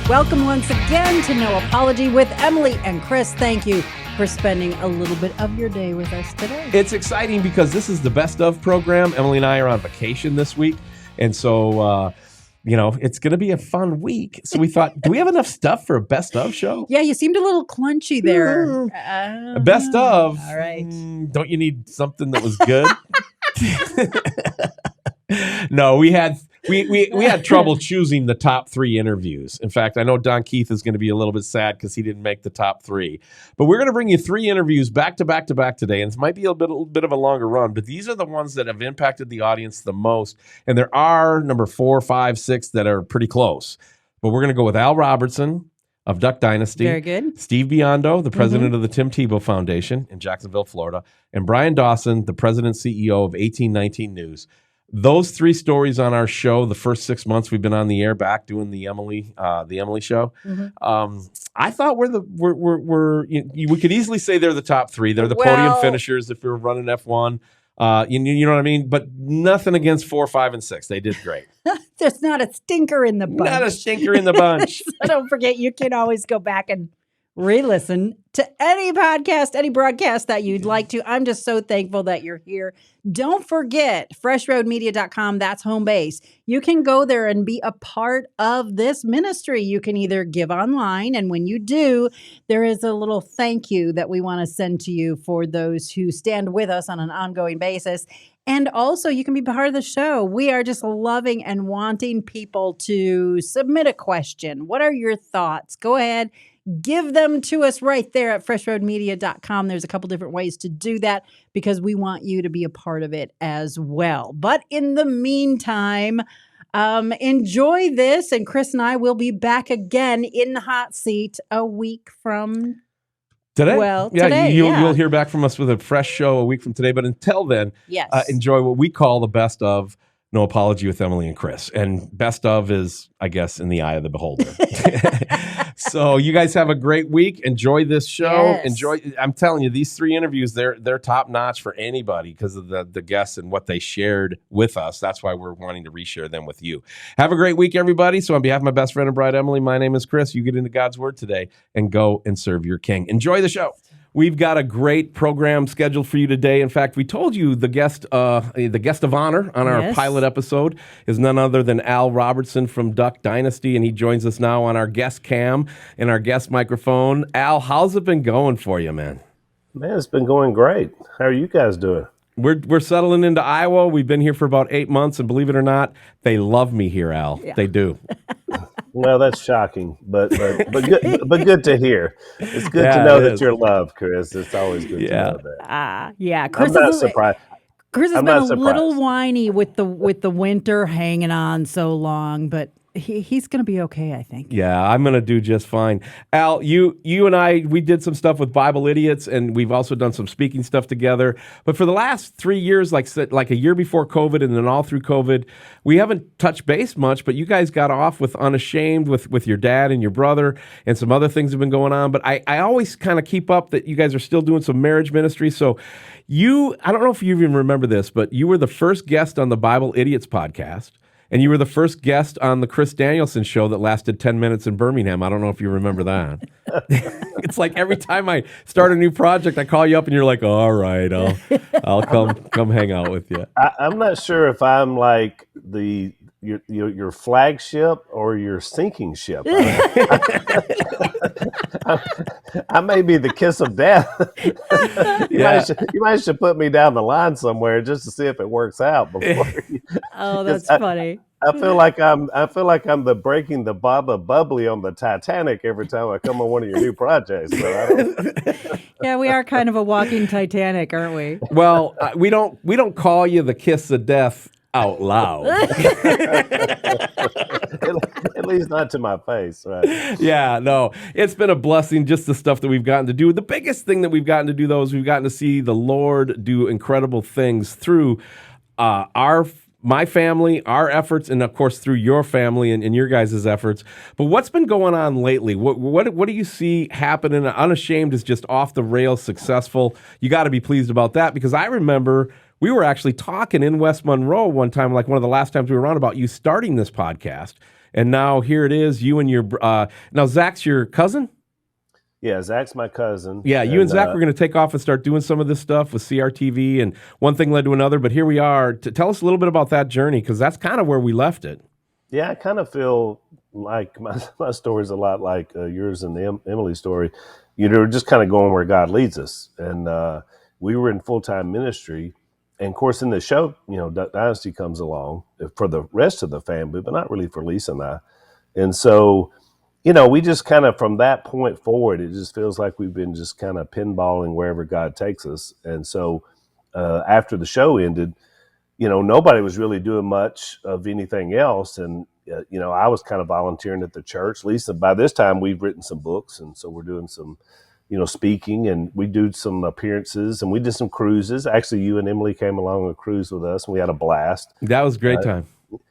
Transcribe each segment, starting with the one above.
Welcome once again to No Apology with Emilee and Chris. Thank you for spending a little bit of your day with us today. It's exciting because this is the Best Of program. Emilee and I are on vacation this week. And so, it's going to be a fun week. So we thought, do we have enough stuff for a Best Of show? Yeah, you seemed a little clunchy there. A Best Of. All right. Don't you need something that was good? No, we had trouble choosing the top 3 interviews. In fact, I know Don Keith is going to be a little bit sad because he didn't make the top 3. But we're going to bring you 3 interviews back to back to back today, and this might be a bit of a longer run. But these are the ones that have impacted the audience the most, and there are number 4, 5, 6 that are pretty close. But we're going to go with Al Robertson of Duck Dynasty. Very good. Steve Biondo, the president of the Tim Tebow Foundation in Jacksonville, Florida, and Bryan Dawson, the president and CEO of 1819 News. Those 3 stories on our show, the first 6 months we've been on the air back doing the Emilee show. I thought we could easily say they're the top 3. They're the podium finishers if you're running F1. You know what I mean? But nothing against 4, 5, and 6. They did great. There's not a stinker in the bunch. Not a stinker in the bunch. So don't forget, you can always go back and re-listen to any podcast, any broadcast that you'd like to. I'm just so thankful that you're here. Don't forget, freshroadmedia.com, that's home base. You can go there and be a part of this ministry. You can either give online, and when you do, there is a little thank you that we want to send to you for those who stand with us on an ongoing basis. And also, you can be part of the show. We are just loving and wanting people to submit a question. What are your thoughts? Go ahead. Give them to us right there at freshroadmedia.com. There's a couple different ways to do that because we want you to be a part of it as well. But in the meantime, enjoy this. And Chris and I will be back again in the hot seat a week from today. Well, yeah, today, you'll hear back from us with a fresh show a week from today. But until then, enjoy what we call the Best Of No Apology with Emilee and Chris. And Best Of is, I guess, in the eye of the beholder. So you guys have a great week. Enjoy this show. Yes. I'm telling you, these 3 interviews, they're top notch for anybody because of the guests and what they shared with us. That's why we're wanting to reshare them with you. Have a great week, everybody. So on behalf of my best friend and bride, Emilee, my name is Chris. You get into God's Word today and go and serve your King. Enjoy the show. We've got a great program scheduled for you today. In fact, we told you the guest of honor on our pilot episode is none other than Al Robertson from Duck Dynasty, and he joins us now on our guest cam and our guest microphone. Al, how's it been going for you, man? Man, it's been going great. How are you guys doing? We're settling into Iowa. We've been here for about 8 months, and believe it or not, they love me here, Al. Yeah. They do. Well, that's shocking, but good to hear. It's good to know that you're loved, Chris. It's always good to know that. Chris, I'm not surprised. Chris has been a little whiny with the winter hanging on so long, but he's going to be okay, I think. Yeah, I'm going to do just fine. Al, you and I, we did some stuff with Bible Idiots, and we've also done some speaking stuff together. But for the last 3 years, like a year before COVID and then all through COVID, we haven't touched base much, but you guys got off with Unashamed with your dad and your brother, and some other things have been going on. But I always kind of keep up that you guys are still doing some marriage ministry. So I don't know if you even remember this, but you were the first guest on the Bible Idiots podcast. And you were the first guest on the Chris Danielson show that lasted 10 minutes in Birmingham. I don't know if you remember that. It's like every time I start a new project, I call you up and you're like, all right, I'll come hang out with you. I'm not sure if I'm like your flagship or your sinking ship. I may be the kiss of death. You might should put me down the line somewhere just to see if it works out before. Oh, that's funny. I feel like I'm the breaking the bottle of bubbly on the Titanic every time I come on one of your new projects. Yeah, we are kind of a walking Titanic, aren't we? Well, we don't call you the kiss of death out loud. At least not to my face, right? Yeah, no. It's been a blessing, just the stuff that we've gotten to do. The biggest thing that we've gotten to do, though, is we've gotten to see the Lord do incredible things through my family, our efforts, and of course through your family and your guys' efforts. But what's been going on lately? What do you see happening? Unashamed is just off the rails successful. You got to be pleased about that, because I remember we were actually talking in West Monroe one time, like one of the last times we were on, about you starting this podcast. And now here it is, you and your now Zach's your cousin? Yeah, Zach's my cousin. Yeah, you and Zach were going to take off and start doing some of this stuff with CRTV, and one thing led to another. But here we are. Tell us a little bit about that journey, because that's kind of where we left it. Yeah, I kind of feel like my story is a lot like yours and Emilee's story. You know, just kind of going where God leads us. And we were in full-time ministry. And of course, in the show, you know, Duck Dynasty comes along for the rest of the family, but not really for Lisa and I. And so, you know, we just kind of from that point forward, it just feels like we've been just kind of pinballing wherever God takes us. And so after the show ended, you know, nobody was really doing much of anything else. And, you know, I was kind of volunteering at the church. Lisa, by this time, we've written some books. And so we're doing some, you know, speaking, and we do some appearances, and we did some cruises. Actually, you and Emilee came along on a cruise with us, and we had a blast. That was a great time.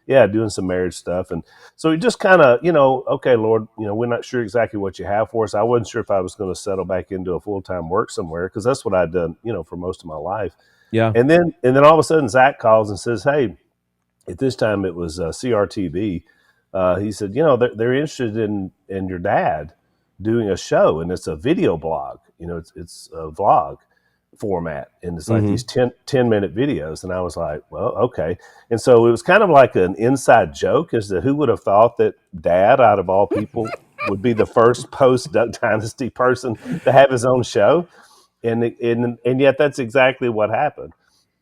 Yeah, doing some marriage stuff. And so we just kind of, you know, okay, Lord, you know, we're not sure exactly what you have for us. I wasn't sure if I was going to settle back into a full-time work somewhere, because that's what I'd done, you know, for most of my life. Yeah. And then all of a sudden Zach calls and says, hey, at this time it was CRTV. He said, you know, they're interested in your dad doing a show, and it's a video blog. You know, it's a vlog format, and it's like these 10-minute videos. And I was like, well, okay. And so it was kind of like an inside joke as to who would have thought that Dad, out of all people, would be the first post Duck Dynasty person to have his own show. And yet that's exactly what happened.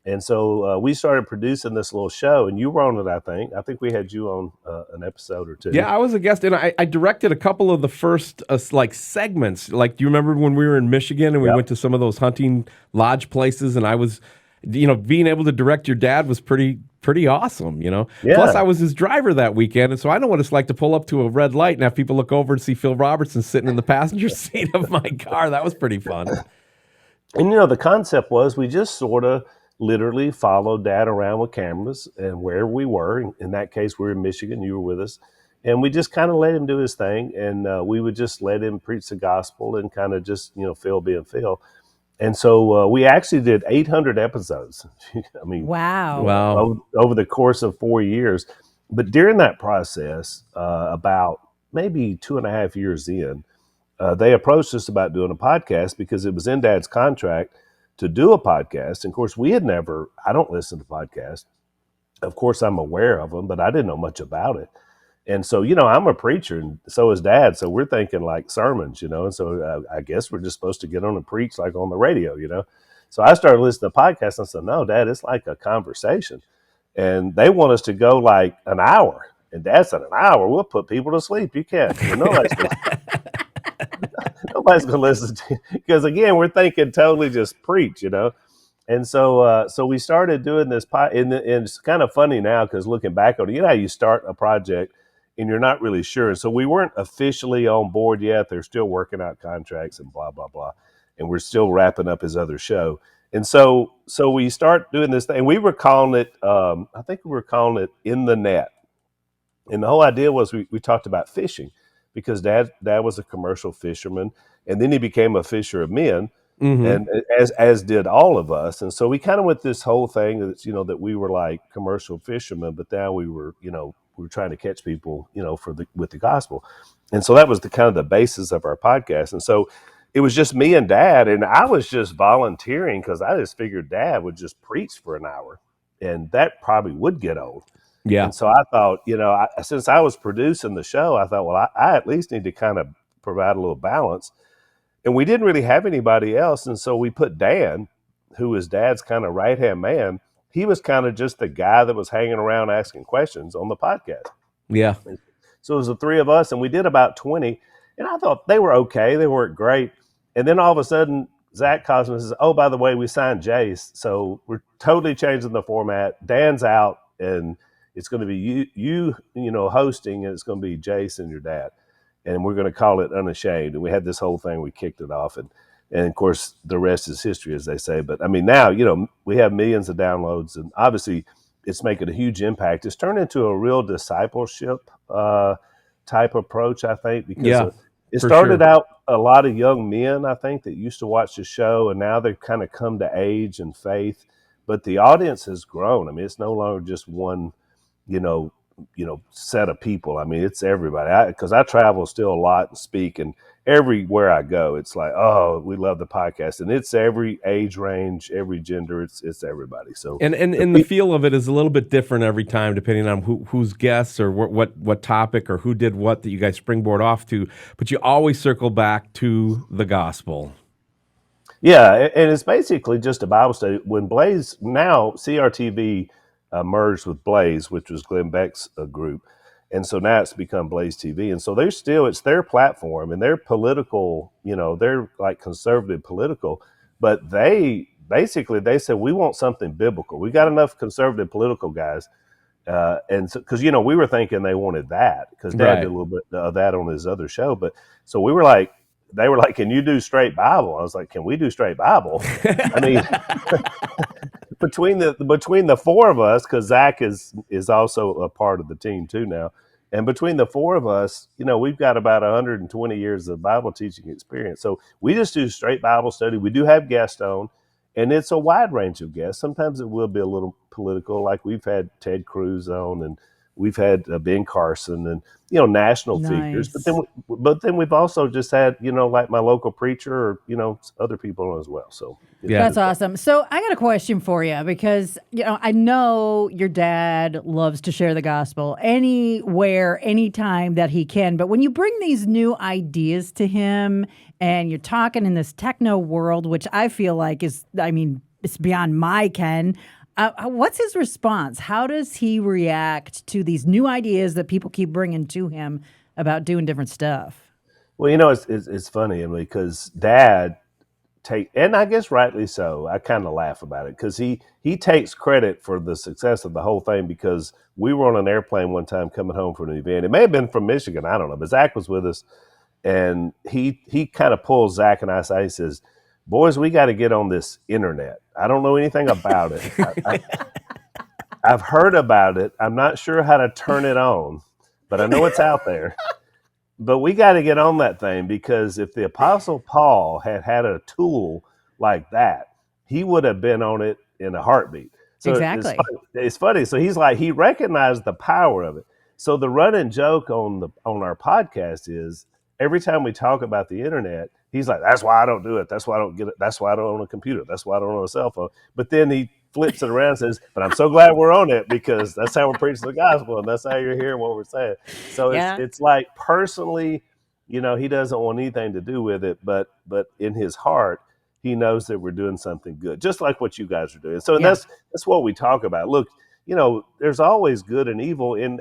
And so we started producing this little show, and you were on it, I think. I think we had you on an episode or two. Yeah, I was a guest, and I directed a couple of the first like segments. Like, do you remember when we were in Michigan and we went to some of those hunting lodge places? And I was, you know, being able to direct your dad was pretty awesome, you know. Yeah. Plus, I was his driver that weekend, and so I know what it's like to pull up to a red light and have people look over and see Phil Robertson sitting in the passenger seat of my car. That was pretty fun. And, you know, the concept was we just sort of literally followed Dad around with cameras, and wherever we were, in that case, we were in Michigan, you were with us, and we just kind of let him do his thing, and we would just let him preach the gospel and kind of just, you know, Phil being Phil. And so we actually did 800 episodes. I mean, wow. Over the course of 4 years. But during that process, about maybe 2.5 years in, they approached us about doing a podcast because it was in Dad's contract to do a podcast. And of course, I don't listen to podcasts. Of course, I'm aware of them, but I didn't know much about it. And so, you know, I'm a preacher, and so is Dad. So we're thinking like sermons, you know, and so I guess we're just supposed to get on and preach like on the radio, you know. So I started listening to podcasts, and I said, no, Dad, it's like a conversation. And they want us to go like an hour. And Dad said, an hour? We'll put people to sleep. You can't. You know, nobody's going to listen to you. Because again, we're thinking totally just preach, you know. And so we started doing this, and it's kind of funny now because looking back on it, you know how you start a project and you're not really sure. So we weren't officially on board yet. They're still working out contracts and blah, blah, blah. And we're still wrapping up his other show. And so we start doing this thing. We were calling it, I think we were calling it In the Net. And the whole idea was we talked about fishing because Dad was a commercial fisherman, and then he became a fisher of men, and as did all of us. And so we kind of went this whole thing that, you know, that we were like commercial fishermen, but now we were trying to catch people, you know, with the gospel. And so that was the kind of the basis of our podcast. And so it was just me and Dad, and I was just volunteering because I just figured Dad would just preach for an hour, and that probably would get old. Yeah. And so I thought, you know, since I was producing the show, I thought, well, I at least need to kind of provide a little balance. And we didn't really have anybody else. And so we put Dan, who was Dad's kind of right-hand man. He was kind of just the guy that was hanging around asking questions on the podcast. Yeah. And so it was the three of us, and we did about 20. And I thought they were okay. They weren't great. And then all of a sudden, Zach calls me and says, oh, by the way, we signed Jace. So we're totally changing the format. Dan's out, and it's going to be you know, hosting, and it's going to be Jace and your dad. And we're going to call it Unashamed. And we had this whole thing. We kicked it off. And of course, the rest is history, as they say. But, I mean, now, you know, we have millions of downloads. And obviously, it's making a huge impact. It's turned into a real discipleship type approach, I think, because it started out a lot of young men, I think, that used to watch the show. And now they've kind of come to age and faith. But the audience has grown. I mean, it's no longer just one, you know, set of people. I mean, it's everybody. Because I travel still a lot and speak, and everywhere I go, it's like, oh, we love the podcast, and it's every age range, every gender. It's everybody. So and the feel of it is a little bit different every time, depending on who's guests or what topic or who did what that you guys springboard off to. But you always circle back to the gospel. Yeah, and it's basically just a Bible study. When Blaze, now CRTV merged with Blaze, which was Glenn Beck's group, and so now it's become Blaze TV. And so it's their platform, and they're political, they're like conservative political, but they said, we want something biblical. We got enough conservative political guys. And so, because we were thinking they wanted that, because Dad Right. did a little bit of that on his other show, but so we were like, they were like, "Can you do straight Bible?" I was like, "Can we do straight Bible?" I mean, between the four of us, because Zach is also a part of the team too now, and between the four of us, we've got about 120 years of Bible teaching experience. So we just do straight Bible study. We do have guests on, and it's a wide range of guests. Sometimes it will be a little political, like we've had Ted Cruz on, and we've had Ben Carson, and national figures. But then we've also just had like my local preacher, or other people on as well. So Yeah. That's awesome. So I got a question for you, because I know your dad loves to share the gospel anywhere, anytime that he can. But when you bring these new ideas to him, and you're talking in this techno world, which I feel like it's beyond my ken. What's his response? How does he react to these new ideas that people keep bringing to him about doing different stuff? Well, it's funny, Emily, because Dad and I guess rightly so, I kind of laugh about it, because he takes credit for the success of the whole thing, because we were on an airplane one time coming home from an event. It may have been from Michigan, I don't know, but Zach was with us, and he kind of pulls Zach and I aside. He says, "Boys, we got to get on this internet. I don't know anything about it. I've heard about it. I'm not sure how to turn it on, but I know it's out there. But we got to get on that thing, because if the Apostle Paul had a tool like that, he would have been on it in a heartbeat." So Exactly. It's funny. So he's like, he recognized the power of it. So the running joke on our podcast is, every time we talk about the internet, he's like, "That's why I don't do it. That's why I don't get it. That's why I don't own a computer. That's why I don't own a cell phone." But then he flips it around and says, "But I'm so glad we're on it, because that's how we're preaching the gospel, and that's how you're hearing what we're saying." So Yeah. it's like, personally, he doesn't want anything to do with it, but in his heart, he knows that we're doing something good, just like what you guys are doing. So Yeah. that's what we talk about. Look, there's always good and evil in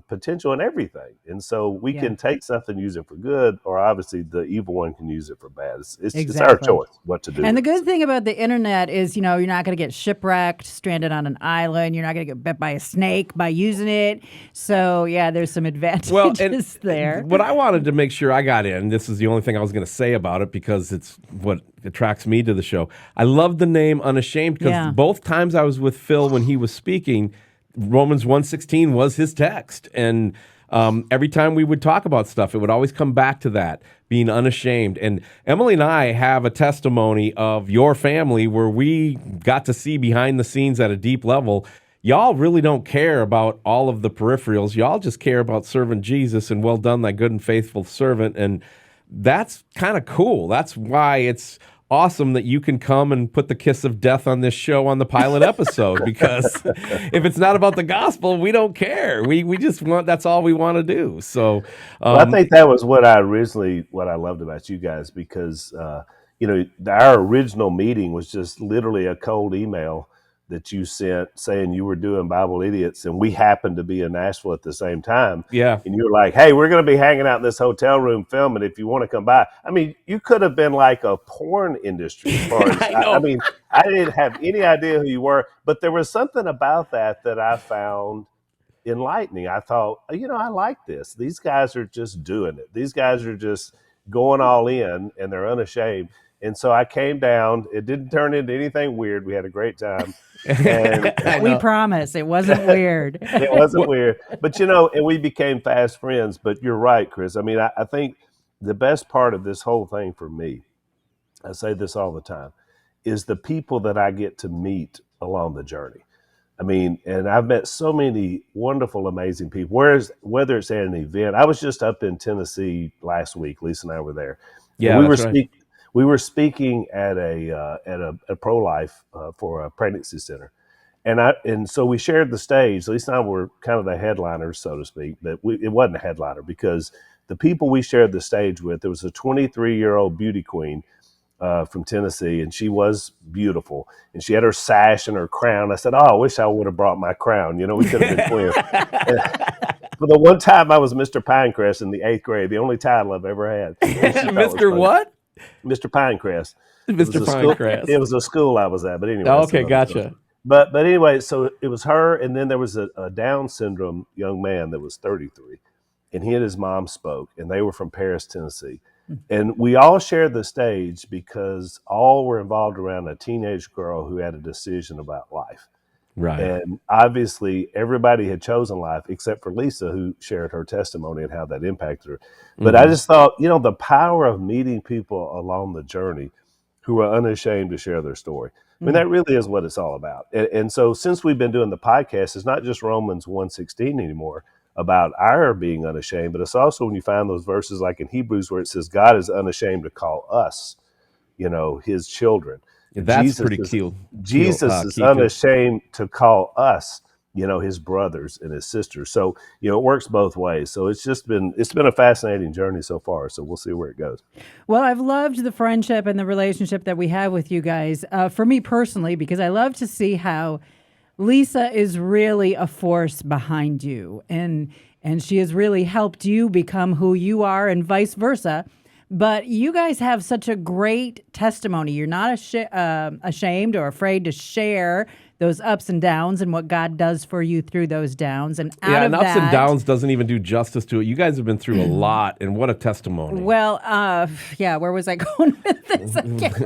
potential in everything. And so we can take something, use it for good, or obviously the evil one can use it for bad. It's our Exactly. choice what to do. And the good thing about the internet is, you're not going to get shipwrecked, stranded on an island. You're not going to get bit by a snake by using it. So, yeah, there's some advantages there. What I wanted to make sure I got in, this is the only thing I was going to say about it, because it's what attracts me to the show. I love the name Unashamed, because both times I was with Phil when he was speaking, Romans 1:16 was his text. And every time we would talk about stuff, it would always come back to that, being unashamed. And Emilee and I have a testimony of your family where we got to see behind the scenes at a deep level. Y'all really don't care about all of the peripherals. Y'all just care about serving Jesus, and well done, thy good and faithful servant. And that's kind of cool. That's why it's awesome that you can come and put the kiss of death on this show on the pilot episode, because if it's not about the gospel, we don't care. We just want, that's all we want to do. So well, I think that was what I loved about you guys, because our original meeting was just literally a cold email that you sent saying you were doing Bible Idiots, and we happened to be in Nashville at the same time. Yeah. And you were like, "Hey, we're going to be hanging out in this hotel room filming. If you want to come by." I mean, you could have been like a porn industry as far as I know. I didn't have any idea who you were, but there was something about that I found enlightening. I thought, I like this. These guys are just doing it. These guys are just going all in, and they're unashamed. And so I came down. It didn't turn into anything weird. We had a great time. And We promise it wasn't weird. it wasn't weird. But, and we became fast friends. But you're right, Chris. I mean, I think the best part of this whole thing for me, I say this all the time, is the people that I get to meet along the journey. I mean, and I've met so many wonderful, amazing people. Whether it's at an event, I was just up in Tennessee last week. Lisa and I were there, and Yeah, that's right. we were speaking at a pro life for a pregnancy center, and so we shared the stage. Lisa and I were kind of the headliners, so to speak, but it wasn't a headliner because the people we shared the stage with, there was a 23-year-old beauty queen from Tennessee, and she was beautiful, and she had her sash and her crown. I said, "Oh, I wish I would have brought my crown. You know, we could have been twins." For the one time I was Mr. Pinecrest in the 8th grade, the only title I've ever had. Mr. What? Mr. Pinecrest. Mr. Pinecrest. It was a school I was at, but anyway. Oh, okay, gotcha. But anyway, so it was her, and then there was a Down syndrome young man that was 33, and he and his mom spoke, and they were from Paris, Tennessee. And we all shared the stage because all were involved around a teenage girl who had a decision about life. Right. And obviously everybody had chosen life except for Lisa, who shared her testimony and how that impacted her. But I just thought, the power of meeting people along the journey who are unashamed to share their story. I mean, that really is what it's all about. And so since we've been doing the podcast, it's not just Romans 1:16 anymore about our being unashamed, but it's also when you find those verses like in Hebrews where it says God is unashamed to call us, his children. That's pretty cool. Jesus is unashamed to call us, his brothers and his sisters. So, it works both ways. So it's been a fascinating journey so far. So we'll see where it goes. Well, I've loved the friendship and the relationship that we have with you guys. For me personally, because I love to see how Lisa is really a force behind you, and she has really helped you become who you are, and vice versa. But you guys have such a great testimony. You're not ashamed or afraid to share those ups and downs and what God does for you through those downs. And ups and downs doesn't even do justice to it. You guys have been through a lot, and what a testimony. Well, where was I going with this? I can't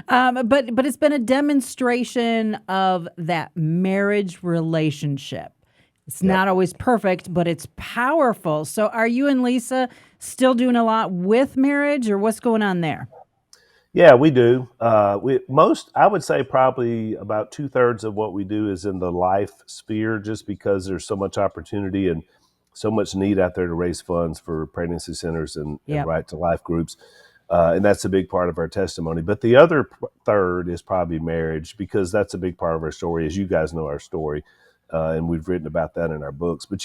remember. But it's been a demonstration of that marriage relationship. It's not always perfect, but it's powerful. So are you and Lisa still doing a lot with marriage, or what's going on there? Yeah, we do. I would say probably about 2/3 of what we do is in the life sphere, just because there's so much opportunity and so much need out there to raise funds for pregnancy centers and right to life groups. And that's a big part of our testimony. But the other third is probably marriage, because that's a big part of our story, as you guys know our story. And we've written about that in our books. But,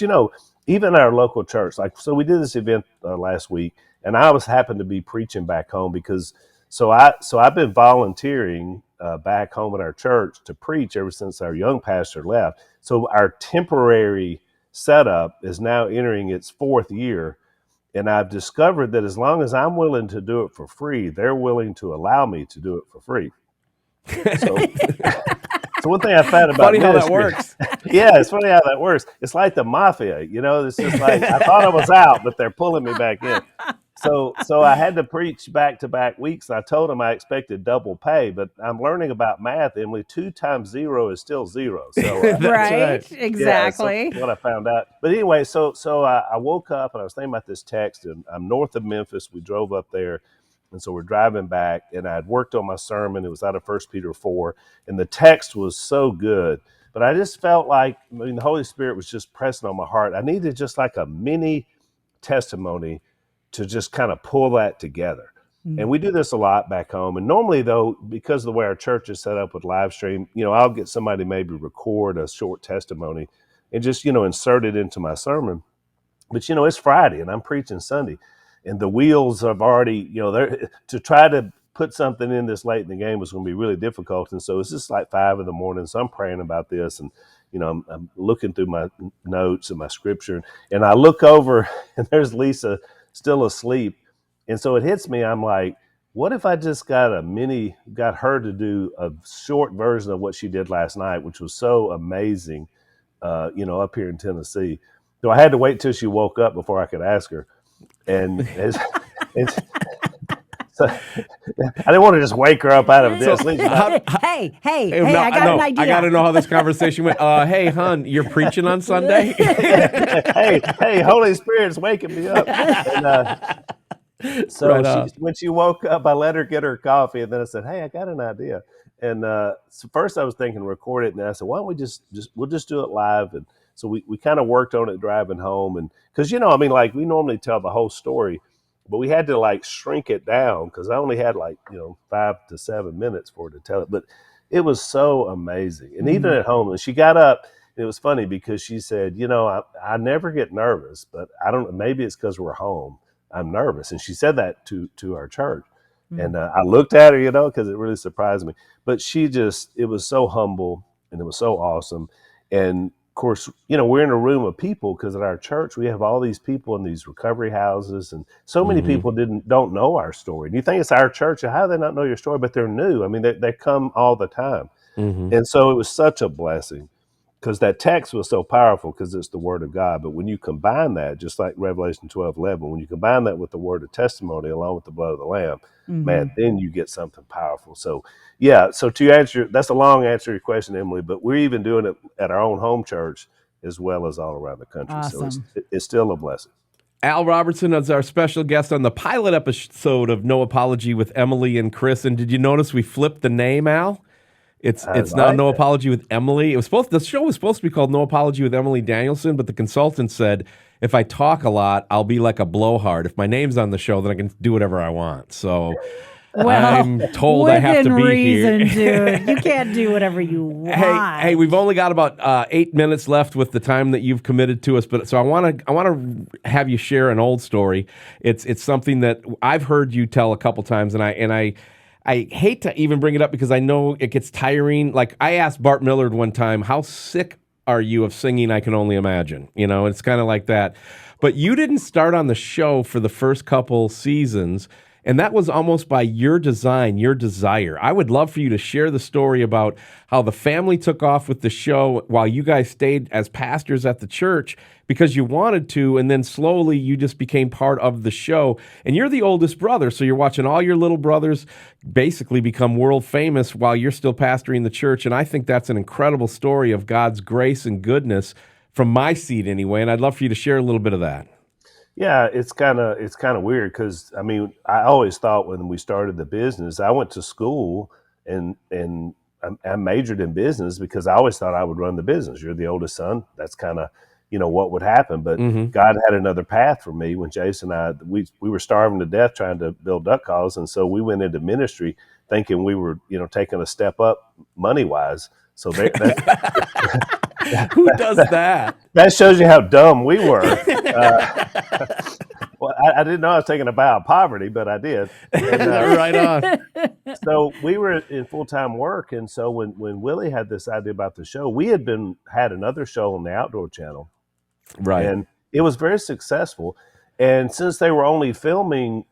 even our local church, so we did this event last week, and I happened to be preaching back home because I've been volunteering back home at our church to preach ever since our young pastor left. So our temporary setup is now entering its 4th year. And I've discovered that as long as I'm willing to do it for free, they're willing to allow me to do it for free. So one thing I found about funny how that works. Yeah, it's funny how that works. It's like the mafia, it's just like I thought I was out, but they're pulling me back in. So I had to preach back-to-back weeks. I told them I expected double pay, but I'm learning about math, Emilee. 2 times 0 is still 0. So right, exactly. Yeah, so what I found out. But anyway, so I woke up and I was thinking about this text, and I'm north of Memphis. We drove up there. And so we're driving back, and I had worked on my sermon. It was out of 1 Peter 4, and the text was so good. But I just felt like, the Holy Spirit was just pressing on my heart. I needed just like a mini testimony to just kind of pull that together. Mm-hmm. And we do this a lot back home. And normally, though, because of the way our church is set up with live stream, I'll get somebody maybe record a short testimony and just, insert it into my sermon. But, it's Friday, and I'm preaching Sunday. And the wheels have already, to try to put something in this late in the game was going to be really difficult. And so it's just like 5 a.m. So I'm praying about this, and, I'm looking through my notes and my scripture, and I look over and there's Lisa still asleep. And so it hits me. I'm like, what if I just got her to do a short version of what she did last night, which was so amazing, up here in Tennessee. So I had to wait till she woke up before I could ask her. And so I didn't want to just wake her up out of this. Hey, I got an idea. I got to know how this conversation went. Hey, hon, you're preaching on Sunday? hey, Holy Spirit's waking me up. And, so when she woke up, I let her get her coffee, and then I said, hey, I got an idea. And so first I was thinking record it, and then I said, why don't we we'll just do it live? And so we kind of worked on it driving home, and because I mean, like we normally tell the whole story, but we had to like shrink it down because I only had like 5 to 7 minutes for her to tell it. But it was so amazing, and even at home, and she got up. It was funny because she said, I never get nervous, but I don't. Maybe it's because we're home. I'm nervous, and she said that to our church. And I looked at her, because it really surprised me. But it was so humble and it was so awesome. And of course, we're in a room of people because at our church, we have all these people in these recovery houses. And so many people don't know our story. And you think it's our church, how do they not know your story? But they're new. I mean, they come all the time. And so it was such a blessing because that text was so powerful because it's the word of God. But when you combine that, just like Revelation 12:11, when you combine that with the word of testimony along with the blood of the Lamb, man, then you get something powerful. So, yeah. So to answer, that's a long answer to your question, Emilee, but we're even doing it at our own home church as well as all around the country. Awesome. So it's still a blessing. Al Robertson is our special guest on the pilot episode of No Apology with Emilee and Chris. And did you notice we flipped the name, Al? It's now No Apology with Emilee. The show was supposed to be called No Apology with Emilee Danielson, but the consultant said if I talk a lot, I'll be like a blowhard. If my name's on the show, then I can do whatever I want. So I'm told I have to be here. Dude. You can't do whatever you want. Hey, we've only got about 8 minutes left with the time that you've committed to us, but so I want to have you share an old story. It's something that I've heard you tell a couple times, and I hate to even bring it up because I know it gets tiring. Like I asked Bart Millard one time, how sick are you of singing I Can Only Imagine? It's kind of like that. But you didn't start on the show for the first couple seasons, and that was almost by your design, your desire. I would love for you to share the story about how the family took off with the show while you guys stayed as pastors at the church because you wanted to, and then slowly you just became part of the show. And you're the oldest brother, so you're watching all your little brothers basically become world famous while you're still pastoring the church. And I think that's an incredible story of God's grace and goodness from my seat anyway, and I'd love for you to share a little bit of that. Yeah, it's kind of weird because I mean I always thought when we started the business, I went to school and I majored in business because I always thought I would run the business. You're the oldest son. That's kind of what would happen. But God had another path for me when Jason and I we were starving to death trying to build duck calls, and so we went into ministry thinking we were taking a step up money wise. So who does that? That shows you how dumb we were. Well, I didn't know I was taking a bow of poverty, but I did. And, right on. So we were in full-time work, and so when Willie had this idea about the show, we had another show on the Outdoor Channel, right? And it was very successful. And since they were only filming,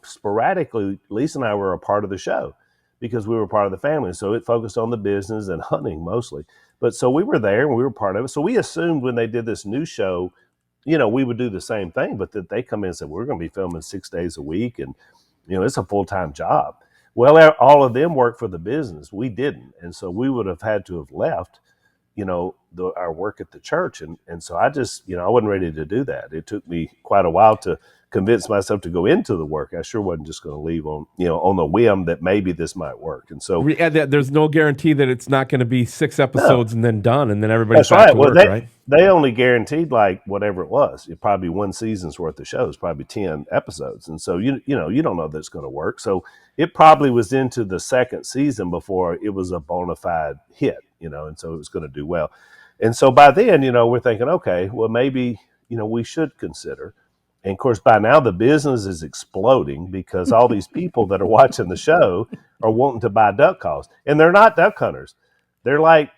sporadically, Lisa and I were a part of the show because we were part of the family. So it focused on the business and hunting mostly. But so we were there and we were part of it. So we assumed when they did this new show, we would do the same thing, but that they come in and said, we're going to be filming 6 days a week. And, it's a full-time job. Well, all of them work for the business. We didn't. And so we would have had to have left, our work at the church. And so I just, I wasn't ready to do that. It took me quite a while to convince myself to go into the work. I sure wasn't just going to leave on the whim that maybe this might work. And so there's no guarantee that it's not going to be 6 episodes and then done, and then everybody's back to work, right? They only guaranteed like whatever it was. It probably one season's worth of shows, probably 10 episodes. And so you don't know that it's going to work. So it probably was into the second season before it was a bona fide hit, and so it was going to do well. And so by then, we're thinking, okay, well maybe, we should consider. And of course, by now the business is exploding because all these people that are watching the show are wanting to buy duck calls, and they're not duck hunters. They're like,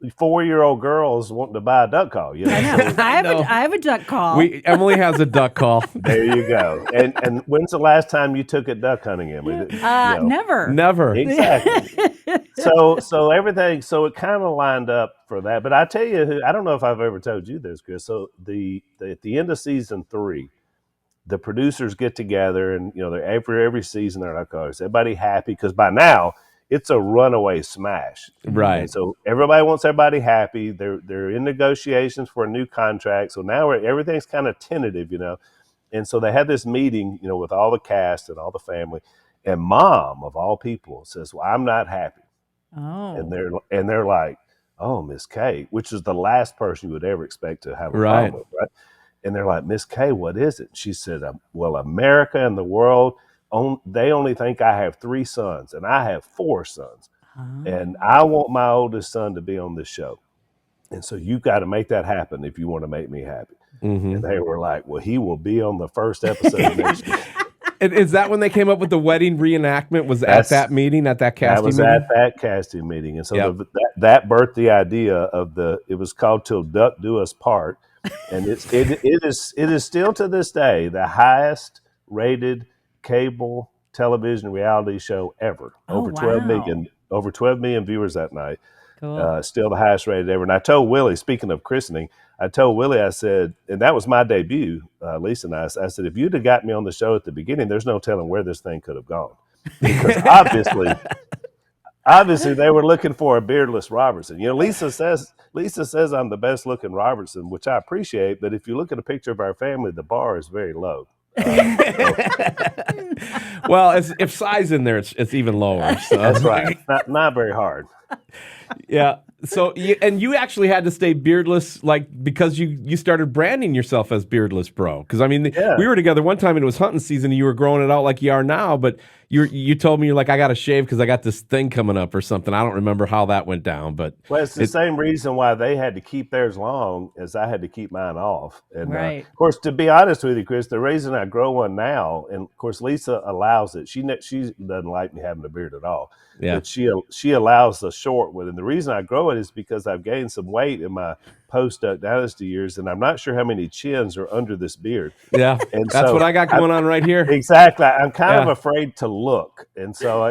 4-year-old girls wanting to buy a duck call. I know. I have a duck call. Emilee has a duck call. There you go. And when's the last time you took it duck hunting, Emilee? Never. Exactly. So everything. So it kind of lined up for that. But I tell you, I don't know if I've ever told you this, Chris. So at the end of season 3, the producers get together, and they're every season they're like, "Oh, is everybody happy?" Because by now it's a runaway smash, right? And so everybody wants everybody happy. They're in negotiations for a new contract. So now everything's kind of tentative, And so they had this meeting, with all the cast and all the family. And Mom, of all people, says, "Well, I'm not happy." Oh. And they're like, "Oh, Miss K," which is the last person you would ever expect to have a Right. problem with, right? And they're like, "Miss K, what is it?" She said, "Well, America and the world, they only think I have 3 sons, and I have 4 sons. And I want my oldest son to be on this show. And so you've got to make that happen if you want to make me happy." And they were like, "Well, he will be on the first episode next year." And is that when they came up with the wedding reenactment? Was at that meeting, at that casting That was meeting? at that casting meeting. And so that birthed the idea of it was called "Till Duck Do Us Part." And it is still to this day the highest rated cable television reality show ever. Over 12 million viewers that night. Cool. Still the highest rated ever. And I told Willie, speaking of christening, I said, and that was my debut, Lisa and I said, if you'd have got me on the show at the beginning, there's no telling where this thing could have gone. Because obviously they were looking for a beardless Robertson. Lisa says I'm the best looking Robertson, which I appreciate. But if you look at a picture of our family, the bar is very low. Well, if size in there, it's even lower. So. That's right. Not very hard. Yeah. So you actually had to stay beardless, because you started branding yourself as Beardless Bro. Because we were together one time and it was hunting season and you were growing it out like you are now, but you told me you're like, I got to shave because I got this thing coming up or something. I don't remember how that went down, but it's the same reason why they had to keep theirs long as I had to keep mine off. And of course, to be honest with you, Chris, the reason I grow one now, and of course Lisa allows it. She doesn't like me having a beard at all. Yeah. But she allows the short one. And the reason I grow it is because I've gained some weight in my post-Duck Dynasty years, and I'm not sure how many chins are under this beard. Yeah, and that's what I got going on right here. Exactly. I'm kind of afraid to look. And so,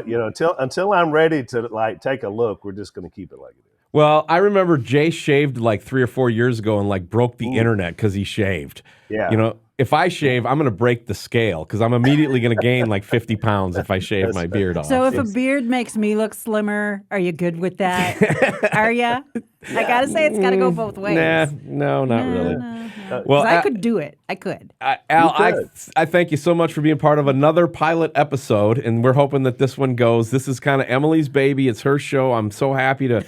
until I'm ready to take a look, we're just going to keep it like it is. Well, I remember Jay shaved 3 or 4 years ago and broke the internet because he shaved. Yeah. If I shave, I'm going to break the scale because I'm immediately going to gain 50 pounds if I shave my beard off. So if a beard makes me look slimmer, are you good with that? Are you? I got to say it's got to go both ways. No, not really. No. Well, I could do it. I could. Al, I thank you so much for being part of another pilot episode, and we're hoping that this one goes. This is kind of Emilee's baby. It's her show. I'm so happy to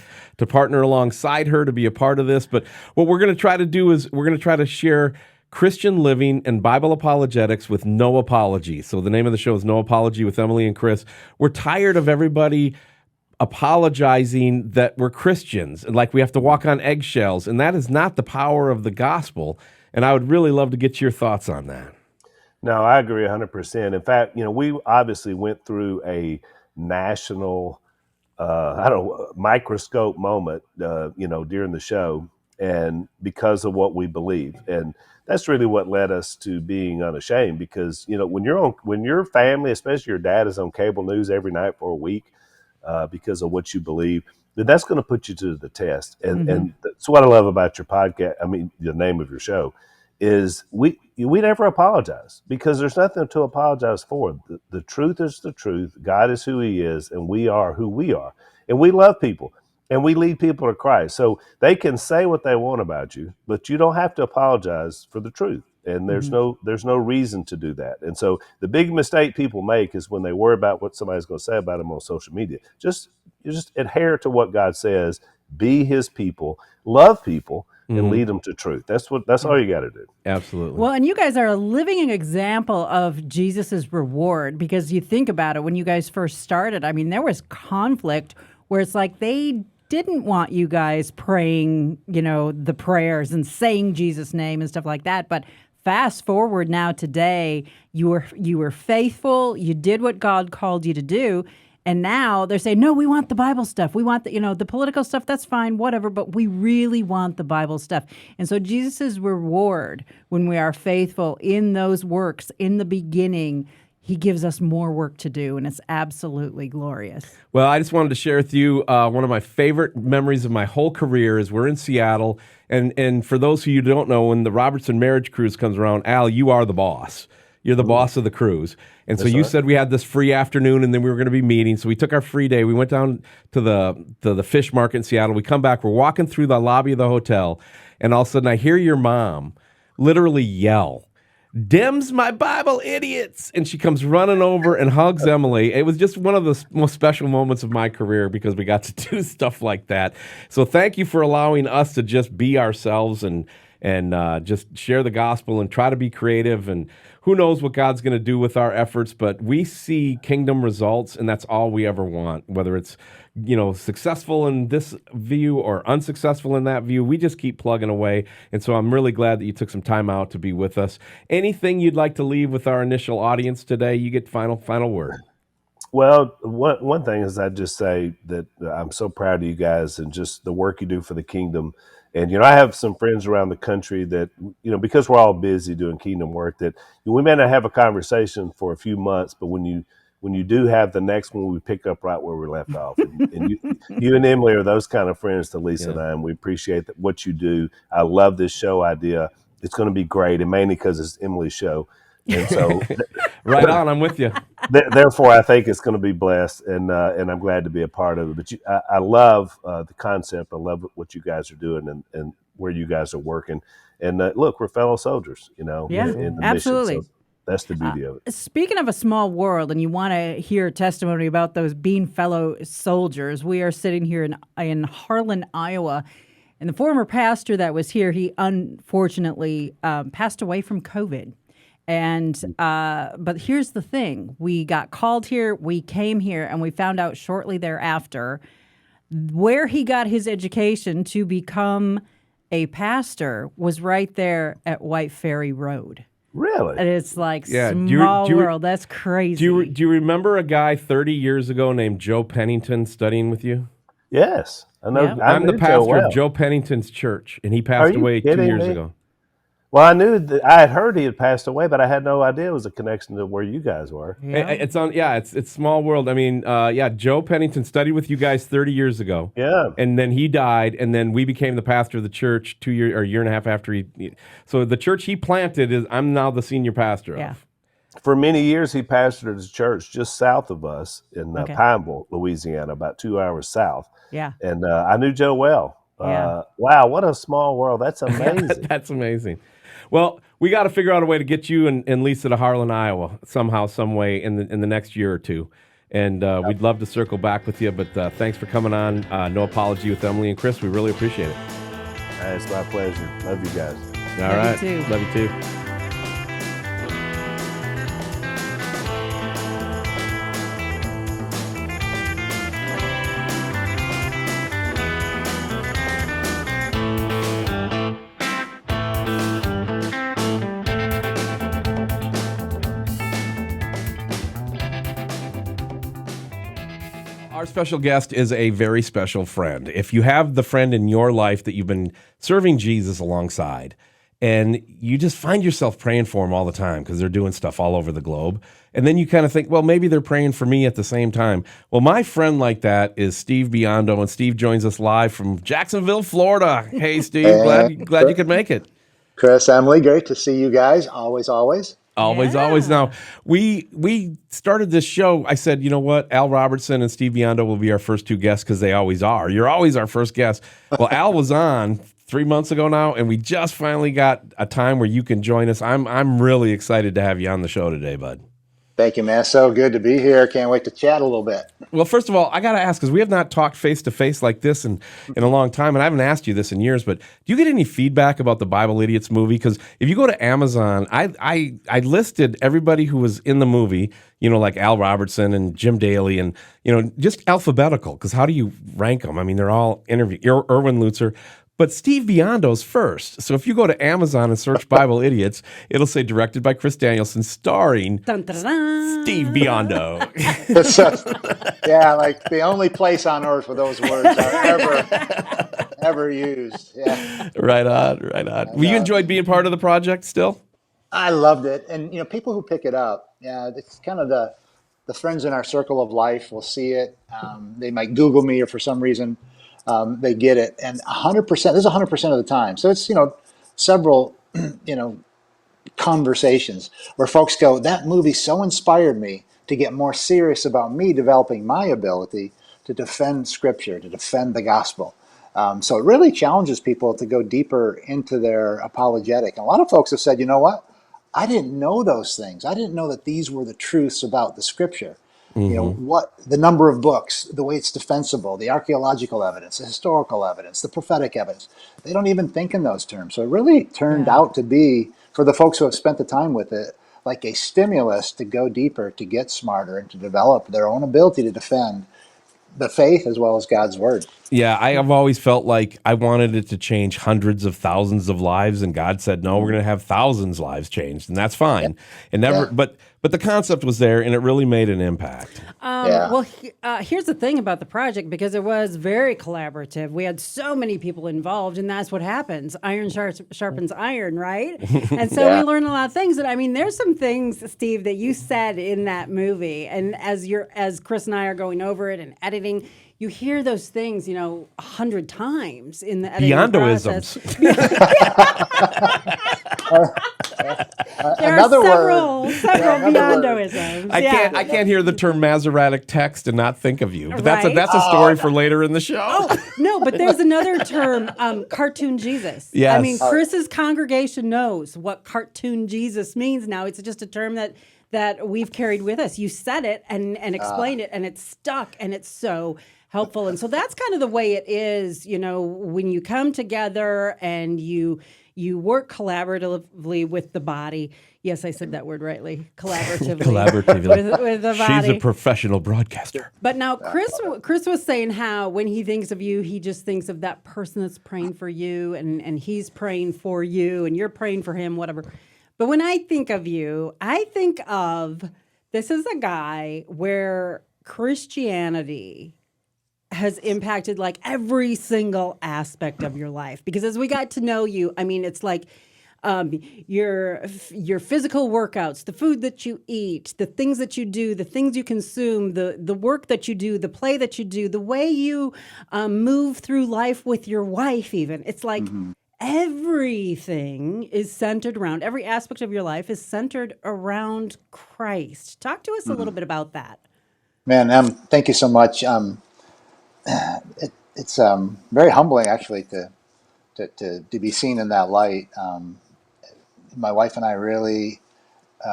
partner alongside her to be a part of this. But what we're going to try to do is we're going to try to share Christian living and Bible apologetics with no apology. So the name of the show is No Apology with Emilee and Chris. We're tired of everybody apologizing that we're Christians and we have to walk on eggshells, and that is not the power of the gospel. And I would really love to get your thoughts on that. No, I agree 100%. In fact, we obviously went through a national, microscope moment, during the show, and because of what we believe. And that's really what led us to being unashamed, because, when your family, especially your dad, is on cable news every night for a week, because of what you believe, then that's going to put you to the test. And that's what I love about your podcast. The name of your show is we never apologize, because there's nothing to apologize for. The truth is the truth. God is who he is, and we are who we are. And we love people, and we lead people to Christ. So they can say what they want about you, but you don't have to apologize for the truth. And there's no reason to do that. And so the big mistake people make is when they worry about what somebody's going to say about them on social media. You just adhere to what God says, be his people, love people, and lead them to truth. That's all you got to do. Absolutely. Well, and you guys are a living example of Jesus's reward, because you think about it, when you guys first started, there was conflict where it's they didn't want you guys praying, the prayers and saying Jesus' name and stuff like that. But fast forward now today, you were faithful. You did what God called you to do. And now they're saying, no, we want the Bible stuff. We want the political stuff. That's fine, whatever. But we really want the Bible stuff. And so Jesus' reward, when we are faithful in those works in the beginning, he gives us more work to do, and it's absolutely glorious. Well, I just wanted to share with you one of my favorite memories of my whole career is we're in Seattle, and for those of you who don't know, when the Robertson marriage cruise comes around, Al, you are the boss. You're the boss of the cruise. And so you said we had this free afternoon and then we were going to be meeting. So we took our free day. We went down to the fish market in Seattle. We come back. We're walking through the lobby of the hotel. And all of a sudden I hear your mom literally yell, "Dim's my Bible idiots," and she comes running over and hugs Emilee. It was just one of the most special moments of my career because we got to do stuff like that. So thank you for allowing us to just be ourselves and just share the gospel and try to be creative. And who knows what God's going to do with our efforts, but we see kingdom results, and that's all we ever want, whether it's successful in this view or unsuccessful in that view. We just keep plugging away. And so I'm really glad that you took some time out to be with us. Anything you'd like to leave with our initial audience today? You get final word. Well, one thing is I'd just say that I'm so proud of you guys and just the work you do for the kingdom. And, I have some friends around the country that, because we're all busy doing kingdom work, that we may not have a conversation for a few months, but when you do have the next one, we pick up right where we left off. And you and Emilee are those kind of friends to Lisa and I, and we appreciate what you do. I love this show idea. It's going to be great, and mainly because it's Emilee's show. And so, right on, I'm with you. Therefore, I think it's going to be blessed, and I'm glad to be a part of it. But I love the concept. I love what you guys are doing and where you guys are working. And look, we're fellow soldiers, in the absolutely. mission. So that's the beauty of it. Speaking of a small world, and you want to hear testimony about those being fellow soldiers, we are sitting here in Harlan, Iowa. And the former pastor that was here, he unfortunately passed away from COVID. And but here's the thing. We got called here, we came here, and we found out shortly thereafter where he got his education to become a pastor was right there at White Ferry Road. Really? And it's like small world. That's crazy. Do you remember a guy 30 years ago named Joe Pennington studying with you? Yes. I know. Yeah. I'm the pastor of Joe Pennington's church, and he passed away 2 years ago. Well, I knew that I had heard he had passed away, but I had no idea it was a connection to where you guys were. Yeah. It's small world. I mean, Joe Pennington studied with you guys 30 years ago. Yeah. And then he died, and then we became the pastor of the church a year and a half after so the church he planted I'm now the senior pastor of. For many years, he pastored his church just south of us in Pineville, Louisiana, about 2 hours south. Yeah. And I knew Joe well. Wow, what a small world. That's amazing. That's amazing. Well, we got to figure out a way to get you and Lisa to Harlan, Iowa, somehow, some way in the next year or two. And we'd love to circle back with you. But thanks for coming on. No Apology with Emilee and Chris. We really appreciate it. It's my pleasure. Love you guys. All right. You too. Love you too. Our special guest is a very special friend. If you have the friend in your life that you've been serving Jesus alongside, and you just find yourself praying for them all the time because they're doing stuff all over the globe, and then you kind of think, well, maybe they're praying for me at the same time. Well, my friend like that is Steve Biondo, and Steve joins us live from Jacksonville, Florida. Hey, Steve, glad you could make it. Chris, Emilee, great to see you guys. Always. Always. Now, we started this show. I said, you know what? Al Robertson and Steve Biondo will be our first two guests because they always are. You're always our first guest. Well, Al was on 3 months ago now, and we just finally got a time where you can join us. I'm really excited to have you on the show today, bud. Thank you, man. So good to be here. Can't wait to chat a little bit. Well, first of all, I got to ask, because we have not talked face-to-face like this in a long time, and I haven't asked you this in years, but do you get any feedback about the Bible Idiots movie? Because if you go to Amazon, I listed everybody who was in the movie, like Al Robertson and Jim Daly, and, just alphabetical, because how do you rank them? I mean, they're all interviewed. Erwin Lutzer. But Steve Biondo's first. So if you go to Amazon and search Bible Idiots, it'll say directed by Chris Danielson, starring Steve Biondo. Yeah, like the only place on earth where those words are ever used. Yeah. Right on. Well, you enjoyed being part of the project still? I loved it. And, people who pick it up, it's kind of the friends in our circle of life will see it. They might Google me or for some reason they get it, and 100%. This is 100% of the time. So it's several conversations where folks go, "That movie so inspired me to get more serious about me developing my ability to defend Scripture, to defend the gospel." So it really challenges people to go deeper into their apologetic. And a lot of folks have said, "You know what? I didn't know those things. I didn't know that these were the truths about the scripture. You know, Mm-hmm. what the number of books, the way it's defensible, the archaeological evidence, the historical evidence, the prophetic evidence. They don't even think in those terms. So it really turned Yeah. out to be, for the folks who have spent the time with it, like a stimulus to go deeper, to get smarter, and to develop their own ability to defend the faith as well as God's word. Yeah, I have always felt like I wanted it to change hundreds of thousands of lives, and God said, "No, we're going to have thousands lives changed, and that's Yeah. fine." And never, Yeah. but the concept was there, and it really made an impact. Yeah. Well, here's the thing about the project, because it was very collaborative. We had so many people involved, and that's what happens. Iron sharpens iron, right? And so we Yeah. learned a lot of things. And I mean, there's some things, Steve, that you said in that movie, and as Chris and I are going over it and editing, you hear those things, 100 times in the editing process. Biondoisms. There Another are word. several Another word. Biondoisms. I can't hear the term Masoretic text and not think of you. But that's Right. a story for later in the show. No, but there's another term, cartoon Jesus. Yes. I mean, Chris's congregation knows what cartoon Jesus means now. It's just a term that we've carried with us. You said it and explained it, and it's stuck, and it's so helpful. And so that's kind of the way it is, when you come together and you work collaboratively with the body. Yes, I said that word rightly. Collaboratively. With the body. She's a professional broadcaster. But now Chris was saying how when he thinks of you, he just thinks of that person that's praying for you, and he's praying for you, and you're praying for him, whatever. But when I think of you, I think of, this is a guy where Christianity has impacted like every single aspect of your life. Because as we got to know you, I mean, it's like your physical workouts, the food that you eat, the things that you do, the things you consume, the work that you do, the play that you do, the way you move through life with your wife even. It's like everything is centered around, every aspect of your life is centered around Christ. Talk to us a little bit about that. Man, thank you so much. It's very humbling, actually, to be seen in that light. My wife and I really,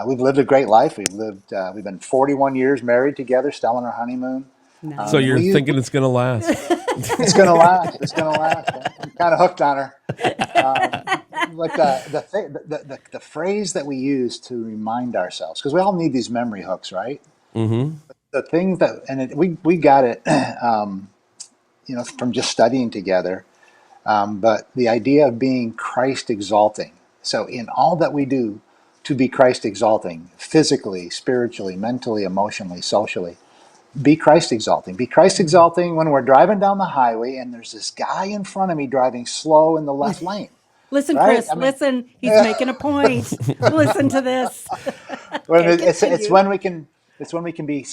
we've lived a great life. We've been 41 years married together, still on our honeymoon. Nice. So you're thinking it's going to last. It's going to last. It's going to last. I'm kind of hooked on her. Like the phrase that we use to remind ourselves, because we all need these memory hooks, right? Mm-hmm. The things that, we got it, from just studying together. But the idea of being Christ exalting. So in all that we do, to be Christ exalting, physically, spiritually, mentally, emotionally, socially, be Christ exalting. Be Christ exalting when we're driving down the highway and there's this guy in front of me driving slow in the left lane. Listen, Right? Chris, listen. He's making a point. Listen to this. It's when we can be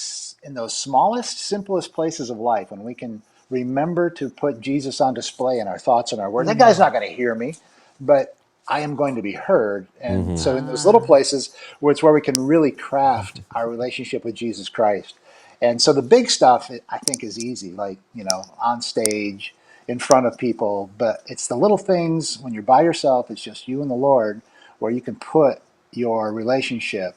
in those smallest, simplest places of life, when we can remember to put Jesus on display in our thoughts and our words. That guy's not going to hear me, but I am going to be heard. And so in those little places where it's where we can really craft our relationship with Jesus Christ. And so the big stuff, I think, is easy, like, on stage, in front of people. But it's the little things when you're by yourself, it's just you and the Lord, where you can put your relationship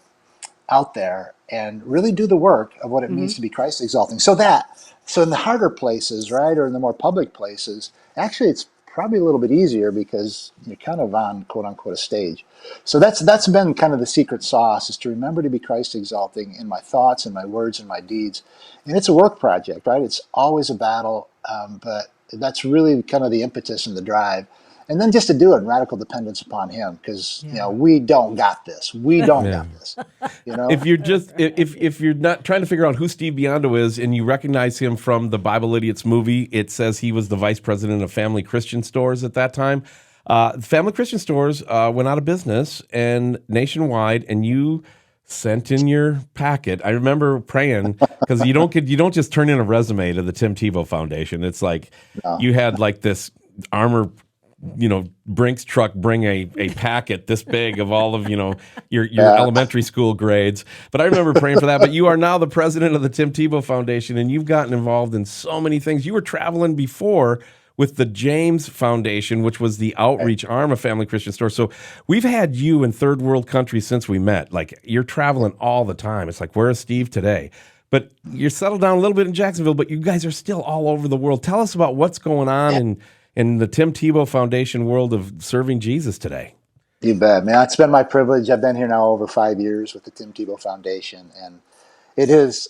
out there and really do the work of what it means to be Christ exalting. So in the harder places, right, or in the more public places, actually it's probably a little bit easier because you're kind of on, quote unquote, a stage. So that's been kind of the secret sauce, is to remember to be Christ exalting in my thoughts and my words and my deeds. And it's a work project, right? It's always a battle, but that's really kind of the impetus and the drive. And then just to do it in radical dependence upon Him, because we don't got this. We don't got this. If you're just if you're not trying to figure out who Steve Biondo is and you recognize him from the Bible Idiots movie, it says he was the vice president of Family Christian Stores at that time. Family Christian Stores went out of business and nationwide, and you sent in your packet. I remember praying, because you don't just turn in a resume to the Tim Tebow Foundation. It's like you had like this armor, Brinks truck bring a packet this big of all of, your elementary school grades. But I remember praying for that. But you are now the president of the Tim Tebow Foundation, and you've gotten involved in so many things. You were traveling before with the James Foundation, which was the outreach arm of Family Christian Store. So we've had you in third world countries since we met. Like, you're traveling all the time. It's like, where is Steve today? But you're settled down a little bit in Jacksonville, but you guys are still all over the world. Tell us about what's going on in the Tim Tebow Foundation world of serving Jesus today. You bet, man. It's been my privilege. I've been here now over 5 years with the Tim Tebow Foundation, and it is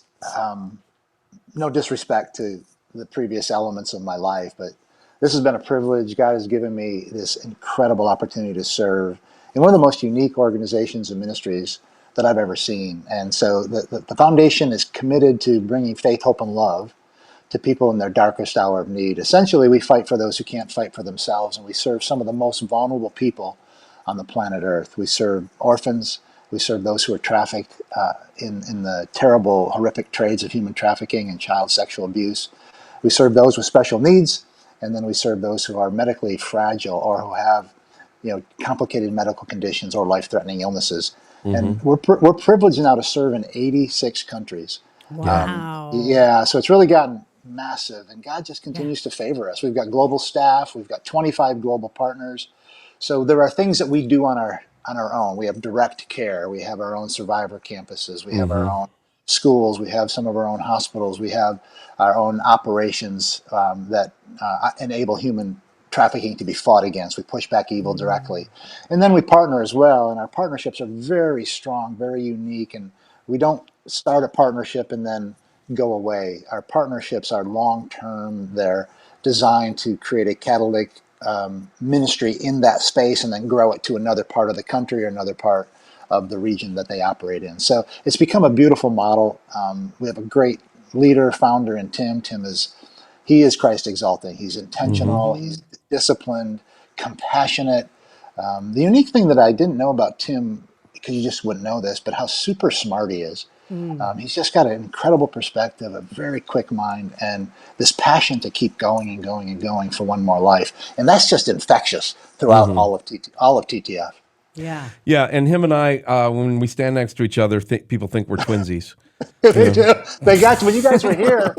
no disrespect to the previous elements of my life, but this has been a privilege. God has given me this incredible opportunity to serve in one of the most unique organizations and ministries that I've ever seen. And so the foundation is committed to bringing faith, hope, and love to people in their darkest hour of need. Essentially, we fight for those who can't fight for themselves, and we serve some of the most vulnerable people on the planet Earth. We serve orphans. We serve those who are trafficked in the terrible, horrific trades of human trafficking and child sexual abuse. We serve those with special needs, and then we serve those who are medically fragile or who have, complicated medical conditions or life-threatening illnesses. And we're privileged now to serve in 86 countries. Wow. So it's really gotten massive, and God just continues to favor us. We've got global staff. We've got 25 global partners. So there are things that we do on our own. We have direct care. We have our own survivor campuses. We have our own schools. We have some of our own hospitals. We have our own operations that enable human trafficking to be fought against. We push back evil directly. And then we partner as well, and our partnerships are very strong, very unique, and we don't start a partnership and then go away. Our partnerships are long-term. They're designed to create a catalytic ministry in that space and then grow it to another part of the country or another part of the region that they operate in. So it's become a beautiful model. We have a great leader, founder in Tim. He is Christ exalting. He's intentional. He's disciplined, compassionate. The unique thing that I didn't know about Tim, because you just wouldn't know this, but how super smart he is. He's just got an incredible perspective, a very quick mind, and this passion to keep going and going and going for one more life. And that's just infectious throughout all of TTF. Yeah. Yeah, and him and I, when we stand next to each other, people think we're twinsies. They do. They got when you guys were here.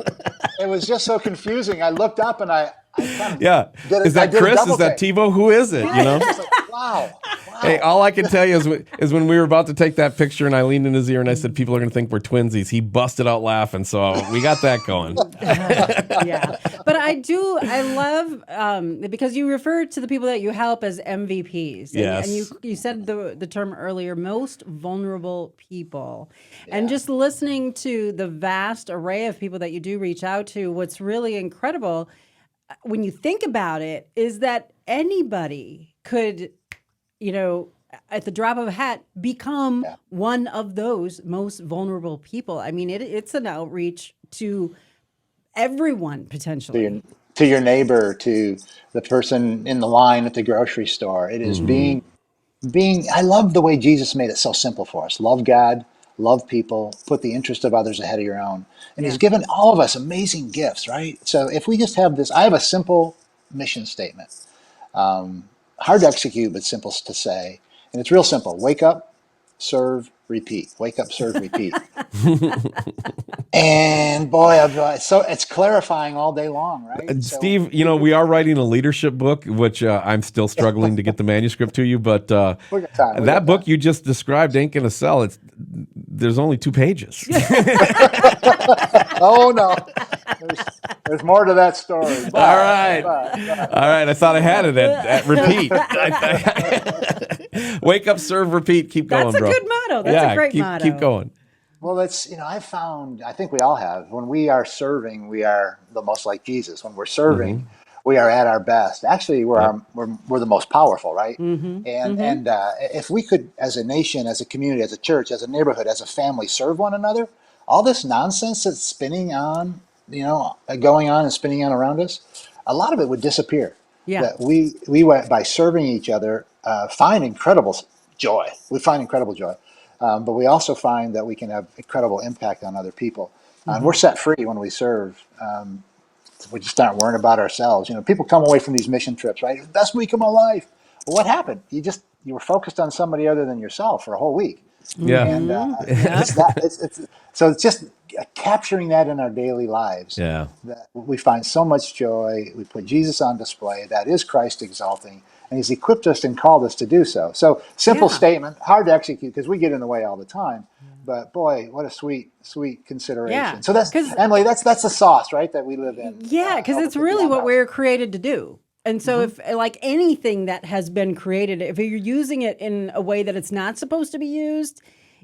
It was just so confusing. I looked up and I kind of did it. Is that Chris? Is that Tebow? Who is it? Right. I was like, wow. Hey, all I can tell you is when we were about to take that picture and I leaned in his ear and I said, people are going to think we're twinsies. He busted out laughing. So we got that going. Yeah. But I love, because you refer to the people that you help as MVPs. Yes. And you said the term earlier, most vulnerable people. Yeah. And just listening to the vast array of people that you do reach out to, what's really incredible when you think about it is that anybody could, at the drop of a hat, become one of those most vulnerable people. I mean, it's an outreach to everyone potentially. To your neighbor, to the person in the line at the grocery store. It is being. I love the way Jesus made it so simple for us. Love God, love people, put the interest of others ahead of your own. And he's given all of us amazing gifts, right? So if we just have this, I have a simple mission statement. Hard to execute, but simple to say. And it's real simple. Wake up, serve, repeat. Wake up, serve, repeat. And boy, it's clarifying all day long, right? Steve, we are writing a leadership book, which I'm still struggling to get the manuscript to you, but that book you just described ain't going to sell. There's only 2 pages. Oh, no. There's more to that story. All right. I thought I had it at repeat. Wake up, serve, repeat. Keep going, bro. That's a good motto. That's a great motto. Keep going. Well, that's, I've found, I think we all have, when we are serving, we are the most like Jesus. When we're serving, we are at our best. Actually, we're the most powerful, right? And if we could, as a nation, as a community, as a church, as a neighborhood, as a family, serve one another, all this nonsense that's spinning on, going on and spinning on around us, a lot of it would disappear. Yeah. That we went, by serving each other, find incredible joy. We find incredible joy. But we also find that we can have incredible impact on other people. And we're set free when we serve. We just aren't worrying about ourselves. People come away from these mission trips, right? Best week of my life. Well, what happened? You were focused on somebody other than yourself for a whole week. Yeah. And Yep. so it's just capturing that in our daily lives. Yeah. That we find so much joy. We put Jesus on display. That is Christ exalting, and He's equipped us and called us to do so. So simple Yeah. statement, hard to execute because we get in the way all the time. But boy, what a sweet Yeah. consideration. So that's Because Emily. That's the sauce, right? That we live in Yeah, because over it's at the really Beyond what House. we're created to do. And so, if like anything that has been created, if you're using it in a way that it's not supposed to be used,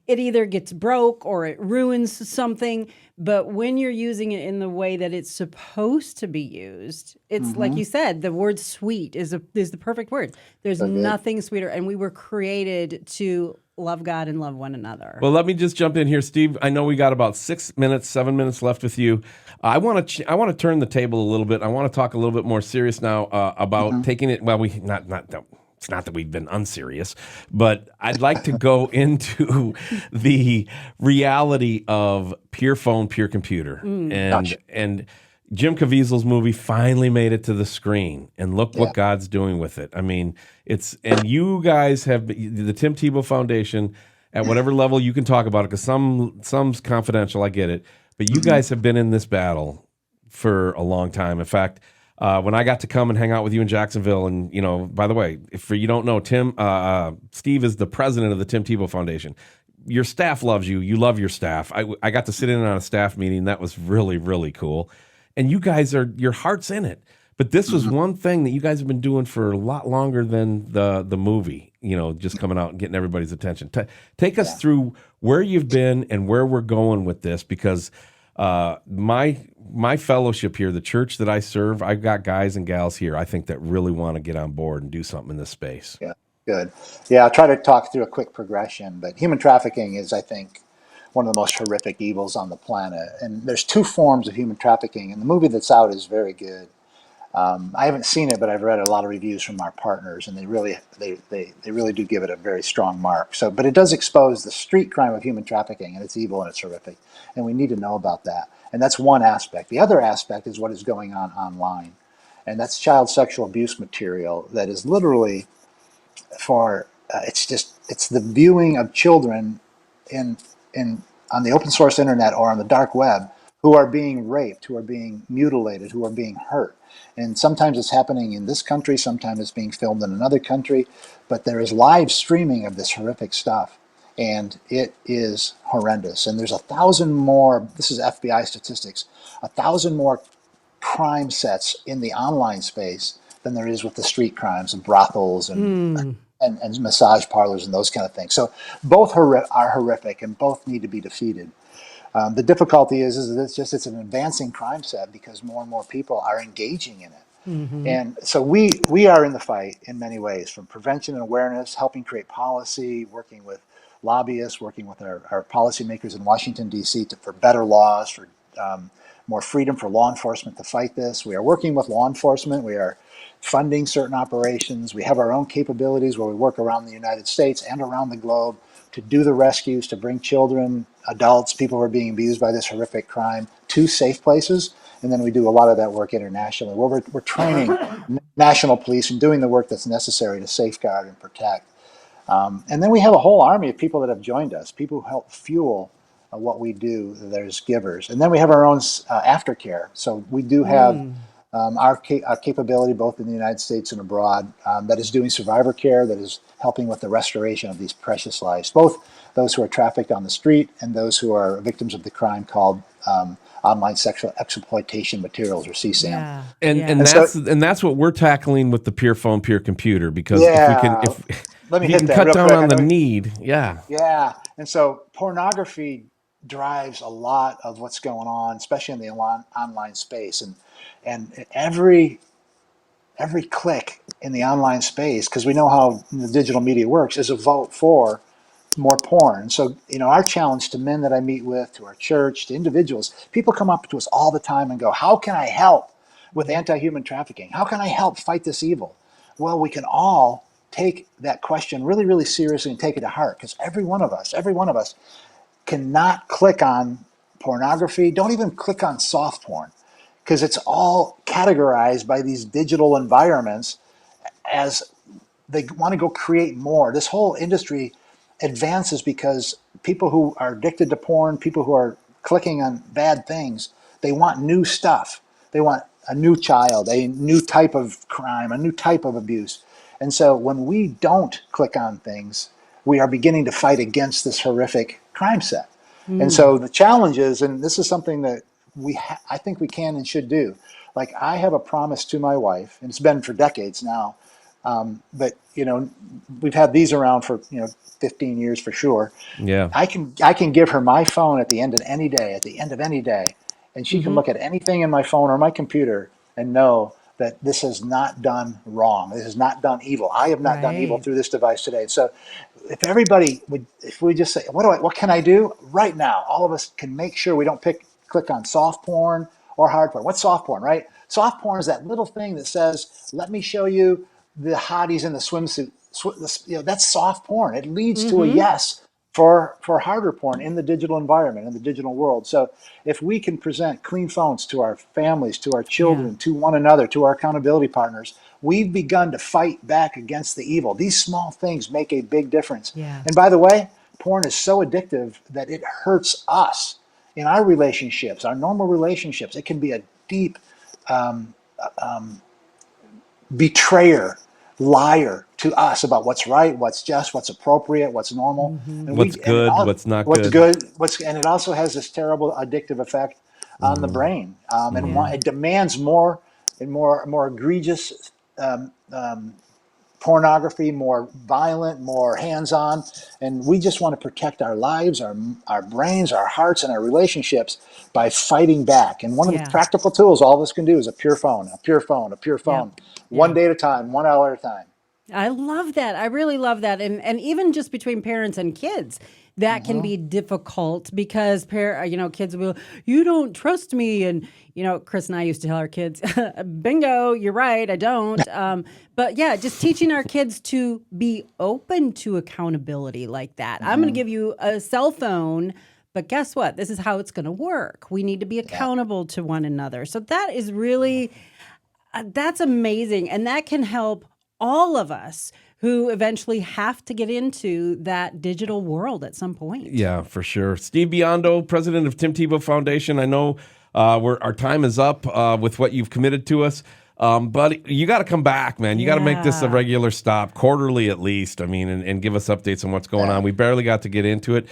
it either gets broke or it ruins something. But when you're using it in the way that it's supposed to be used, it's like you said, the word sweet is the perfect word. There's So good. nothing sweeter. And we were created to love God and love one another. Well, let me just jump in here, Steve. I know we got about 7 minutes left with you. I want to turn the table a little bit. I want to talk a little bit more serious now about taking it. Well, it's not that we've been unserious, but I'd like to go into the reality of pure phone, pure computer, Gotcha. and Jim Caviezel's movie finally made it to the screen, and look Yeah. what God's doing with it. I mean, and you guys have the Tim Tebow Foundation at whatever level you can talk about it, because some's confidential. I get it, but you guys have been in this battle for a long time. In fact, when I got to come and hang out with you in Jacksonville, and by the way, if you don't know, Steve is the president of the Tim Tebow Foundation. Your staff loves you. You love your staff. I got to sit in on a staff meeting. That was really, really cool. And you guys your heart's in it. But this was one thing that you guys have been doing for a lot longer than the movie, just coming out and getting everybody's attention. Take us through where you've been and where we're going with this, because my fellowship here, the church that I serve, I've got guys and gals here, I think, that really want to get on board and do something in this space. Yeah, good. Yeah, I'll try to talk through a quick progression, but human trafficking is, I think, one of the most horrific evils on the planet. And there's two forms of human trafficking, and the movie that's out is very good. I haven't seen it, but I've read a lot of reviews from our partners, and they really do give it a very strong mark. So, but it does expose the street crime of human trafficking, and it's evil and it's horrific, and we need to know about that. And that's one aspect. The other aspect is what is going on online, and that's child sexual abuse material that is literally it's the viewing of children in on the open source internet or on the dark web who are being raped, who are being mutilated, who are being hurt. And sometimes it's happening in this country, sometimes it's being filmed in another country, but there is live streaming of this horrific stuff. And it is horrendous. And there's 1,000 more, this is FBI statistics, 1,000 more crime sets in the online space than there is with the street crimes and brothels and massage parlors and those kind of things. So both are horrific and both need to be defeated. The difficulty is that it's an advancing crime set because more and more people are engaging in it. And so we are in the fight in many ways, from prevention and awareness, helping create policy, working with lobbyists, working with our policymakers in Washington, D.C. for better laws, for more freedom for law enforcement to fight this. We are working with law enforcement. We are funding certain operations. We have our own capabilities where we work around the United States and around the globe to do the rescues, to bring children, adults, people who are being abused by this horrific crime to safe places. And then we do a lot of that work internationally, where we're training national police and doing the work that's necessary to safeguard and protect. And then we have a whole army of people that have joined us, people who help fuel what we do. There's givers. And then we have our own aftercare. So we do have our capability both in the United States and abroad that is doing survivor care, that is helping with the restoration of these precious lives, both those who are trafficked on the street and those who are victims of the crime called online sexual exploitation materials, or CSAM. Yeah. And that's what we're tackling with the pure phone, pure computer, because Let me if you hit can that cut real down quick. on the need, Yeah. And so pornography drives a lot of what's going on, especially in the online space. And every click in the online space, because we know how the digital media works, is a vote for more porn. So, our challenge to men that I meet with, to our church, to individuals, people come up to us all the time and go, how can I help with anti-human trafficking? How can I help fight this evil? Well, we can all take that question really, really seriously and take it to heart, because every one of us cannot click on pornography. Don't even click on soft porn, because it's all categorized by these digital environments as they want to go create more. This whole industry advances because people who are addicted to porn, people who are clicking on bad things, they want new stuff. They want a new child, a new type of crime, a new type of abuse. And so when we don't click on things, we are beginning to fight against this horrific crime set. And so the challenge is, and this is something that I think we can and should do. Like, I have a promise to my wife, and it's been for decades now. But we've had these around for 15 years for sure. Yeah. I can give her my phone at the end of any day, and she can look at anything in my phone or my computer and know that this has not done wrong. This has not done evil. I have not done evil Right. through this device today. So if we just say, what can I do right now? All of us can make sure we don't click on soft porn or hard porn. What's soft porn, right? Soft porn is that little thing that says, let me show you the hotties in the swimsuit. That's soft porn. It leads to a yes for harder porn in the digital environment, in the digital world. So if we can present clean phones to our families, to our children, to one another, to our accountability partners, we've begun to fight back against the evil. These small things make a big difference. Yeah. And by the way, porn is so addictive that it hurts us in our relationships, our normal relationships. It can be a deep betrayer, liar to us about what's right, what's just, what's appropriate, what's normal, and What's good, what's not good. and it also has this terrible addictive effect on the brain, and it demands more and more egregious pornography, more violent, more hands-on, and we just want to protect our lives, our brains, our hearts, and our relationships by fighting back. And one of the practical tools all of us can do is a pure phone, one day at a time, 1 hour at a time. I love that. I really love that. And even just between parents and kids, that can be difficult because kids will, you don't trust me. And, Chris and I used to tell our kids, bingo, you're right, I don't. But yeah, just teaching our kids to be open to accountability like that. I'm going to give you a cell phone, but guess what? This is how it's going to work. We need to be accountable to one another. So that is really, that's amazing. And that can help all of us who eventually have to get into that digital world at some point. Yeah, for sure. Steve Biondo, president of Tim Tebow Foundation. I know our time is up with what you've committed to us. But you got to come back, man. You got to make this a regular stop, quarterly at least. I mean, and give us updates on what's going on. We barely got to get into it.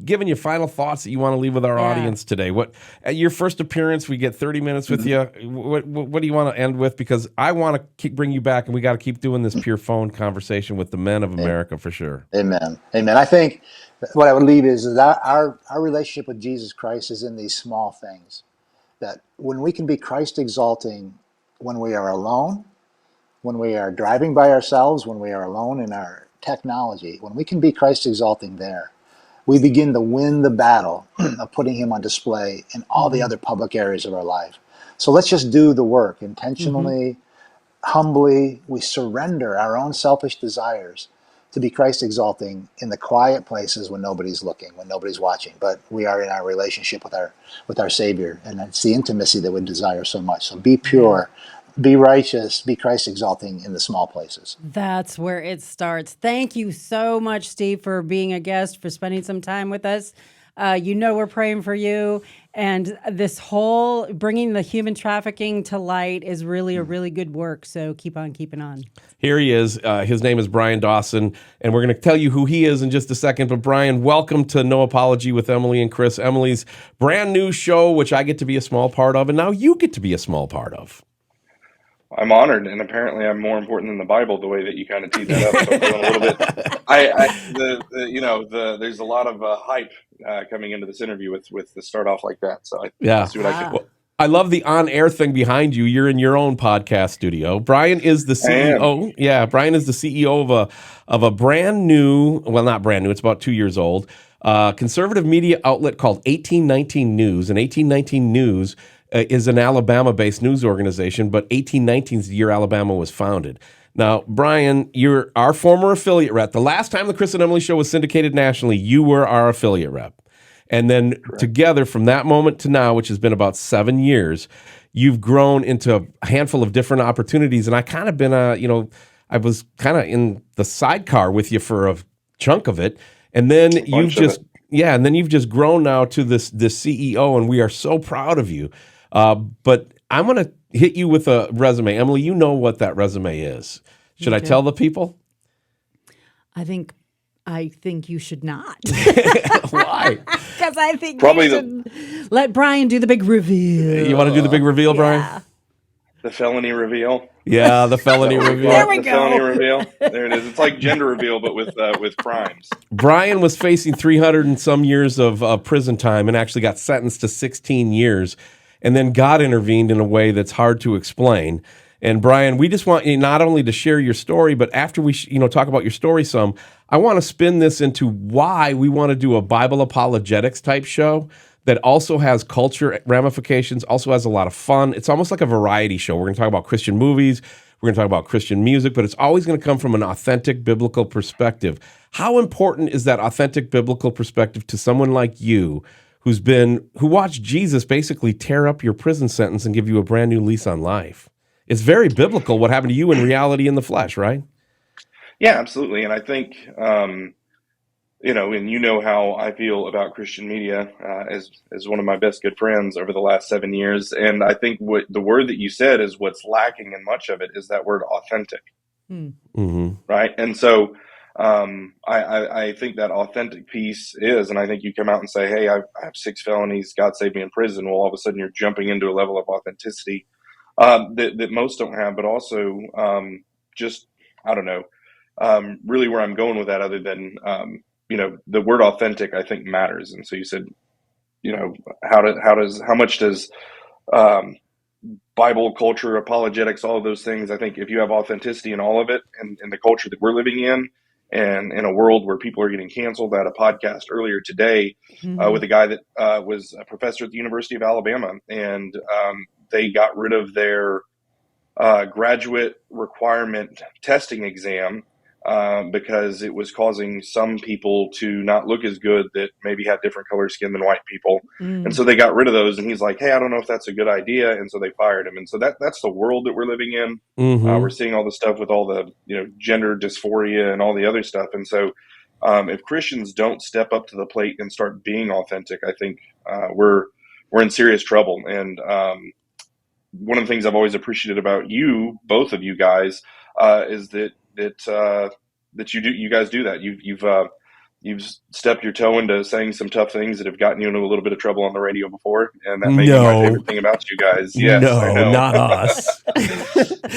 Giving you final thoughts that you want to leave with our audience today. What at your first appearance, we get 30 minutes with you. What do you want to end with? Because I want to bring you back, and we got to keep doing this pure phone conversation with the men of America for sure. Amen. I think what I would leave is that our relationship with Jesus Christ is in these small things. That when we can be Christ exalting, when we are alone, when we are driving by ourselves, when we are alone in our technology, when we can be Christ exalting there, we begin to win the battle of putting him on display in all the other public areas of our life. So let's just do the work intentionally, humbly. We surrender our own selfish desires to be Christ exalting in the quiet places when nobody's looking, when nobody's watching, but we are in our relationship with our Savior, and it's the intimacy that we desire so much. So be pure, be righteous, be Christ exalting in the small places. That's where it starts. Thank you so much, Steve, for being a guest, for spending some time with us. We're praying for you. And this whole bringing the human trafficking to light is really a really good work. So keep on keeping on. Here he is. His name is Bryan Dawson, and we're going to tell you who he is in just a second. But Bryan, welcome to No Apology with Emilee and Chris. Emilee's brand new show, which I get to be a small part of, and now you get to be a small part of. I'm honored, and apparently I'm more important than the Bible, the way that you kind of teed that up. So I'm feeling a little bit. There's a lot of hype coming into this interview with the start off like that. So I'll see what I can. Well, I love the on-air thing behind you. You're in your own podcast studio. Bryan is the CEO. Yeah, Bryan is the CEO of a brand new, well, not brand new. It's about 2 years old. Conservative media outlet called 1819 News, and 1819 News is an Alabama-based news organization, but 1819 is the year Alabama was founded. Now, Bryan, you're our former affiliate rep. The last time the Chris and Emilee Show was syndicated nationally, you were our affiliate rep. And then together from that moment to now, which has been about 7 years, you've grown into a handful of different opportunities. And I kind of been I was kind of in the sidecar with you for a chunk of it, and then you've just grown now to this CEO, and we are so proud of you. But I'm going to hit you with a resume. Emilee, you know what that resume is. Should I tell the people? I think you should not. Why? Because I think Probably you should let Bryan do the big reveal. You want to do the big reveal, Bryan? The felony reveal. Yeah, the felony reveal. There we the go. Felony reveal. There it is. It's like gender reveal, but with crimes. Bryan was facing 300 and some years of prison time and actually got sentenced to 16 years. And then God intervened in a way that's hard to explain. And Bryan, we just want you not only to share your story, but after we talk about your story some, I want to spin this into why we want to do a Bible apologetics type show that also has culture ramifications, also has a lot of fun. It's almost like a variety show. We're going to talk about Christian movies, we're going to talk about Christian music, but it's always going to come from an authentic biblical perspective. How important is that authentic biblical perspective to someone like you who watched Jesus basically tear up your prison sentence and give you a brand new lease on life? It's very biblical what happened to you in reality in the flesh, right? Yeah, absolutely. And I think, and you know how I feel about Christian media as one of my best good friends over the last 7 years. And I think what the word that you said is what's lacking in much of it is that word authentic. Mm-hmm. Right. And so I think that authentic piece is, and I think you come out and say, hey, I have 6 felonies, God saved me in prison. Well, all of a sudden you're jumping into a level of authenticity that most don't have, but also I don't know, really where I'm going with that other than, the word authentic, I think matters. And so you said, how much does Bible culture, apologetics, all of those things, I think if you have authenticity in all of it and in the culture that we're living in, and in a world where people are getting canceled, I had a podcast earlier today with a guy that was a professor at the University of Alabama, and they got rid of their graduate requirement testing exam because it was causing some people to not look as good that maybe had different color skin than white people. And so they got rid of those, and he's like, hey, I don't know if that's a good idea. And so they fired him. And so that's the world that we're living in. Mm-hmm. We're seeing all the stuff with all the, gender dysphoria and all the other stuff. And so if Christians don't step up to the plate and start being authentic, I think we're in serious trouble. And one of the things I've always appreciated about you, both of you guys, is that you guys do that. You've stepped your toe into saying some tough things that have gotten you into a little bit of trouble on the radio before, and that may be my favorite thing about you guys. Yes, no, I know. Not us.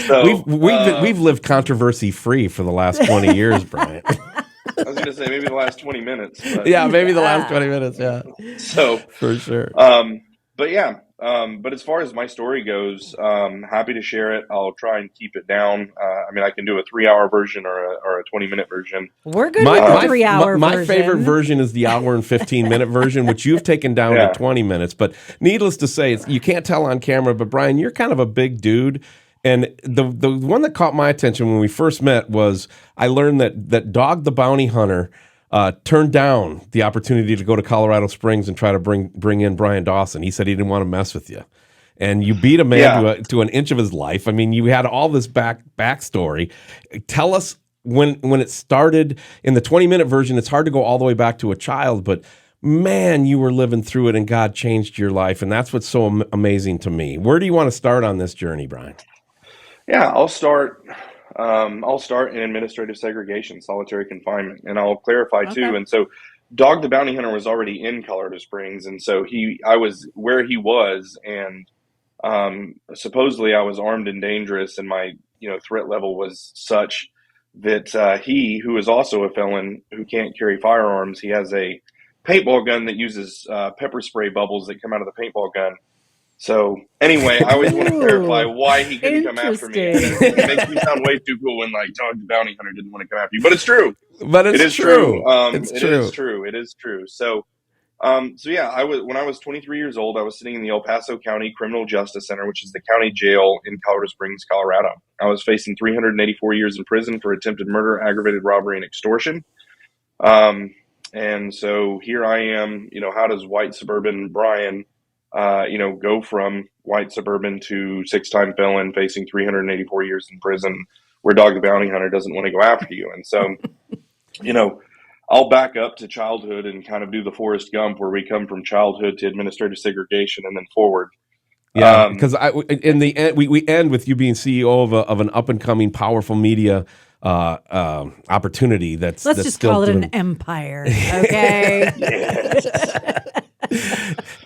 So, we've lived controversy free for the last 20 years, Bryan. I was going to say maybe the last 20 minutes. But, yeah, maybe the last 20 minutes. Yeah, so for sure. But yeah. But as far as my story goes, happy to share it. I'll try and keep it down. I can do a 3-hour version or a 20-minute version. We're good with the 3-hour version. My favorite version is the hour and 15-minute version, which you've taken down to 20 minutes. But needless to say, you can't tell on camera, but Bryan, you're kind of a big dude. And the one that caught my attention when we first met was I learned that Dog the Bounty Hunter turned down the opportunity to go to Colorado Springs and try to bring in Bryan Dawson. He said he didn't want to mess with you. And you beat a man to an inch of his life. I mean, you had all this backstory. Tell us when it started. In the 20-minute version, it's hard to go all the way back to a child, but man, you were living through it and God changed your life. And that's what's so amazing to me. Where do you want to start on this journey, Bryan? Yeah, I'll start in administrative segregation, solitary confinement, and I'll clarify too. And so, Dog the Bounty Hunter was already in Colorado Springs, and so I was where he was, and supposedly I was armed and dangerous, and my threat level was such that he, who is also a felon who can't carry firearms, he has a paintball gun that uses pepper spray bubbles that come out of the paintball gun. So anyway, I always want to clarify why he couldn't come after me. It makes me sound way too cool when Dog the Bounty Hunter didn't want to come after you, but it's true. It is true. It is true. So yeah, when I was 23 years old, I was sitting in the El Paso County Criminal Justice Center, which is the county jail in Colorado Springs, Colorado. I was facing 384 years in prison for attempted murder, aggravated robbery, and extortion. And so here I am. How does white suburban Bryan go from white suburban to 6-time felon facing 384 years in prison where Dog the Bounty Hunter doesn't want to go after you. And so, I'll back up to childhood and kind of do the Forrest Gump, where we come from childhood to administrative segregation and then forward. Yeah, because in the end, we end with you being CEO of an up and coming powerful media opportunity. Let's just still call it doing... an empire, okay?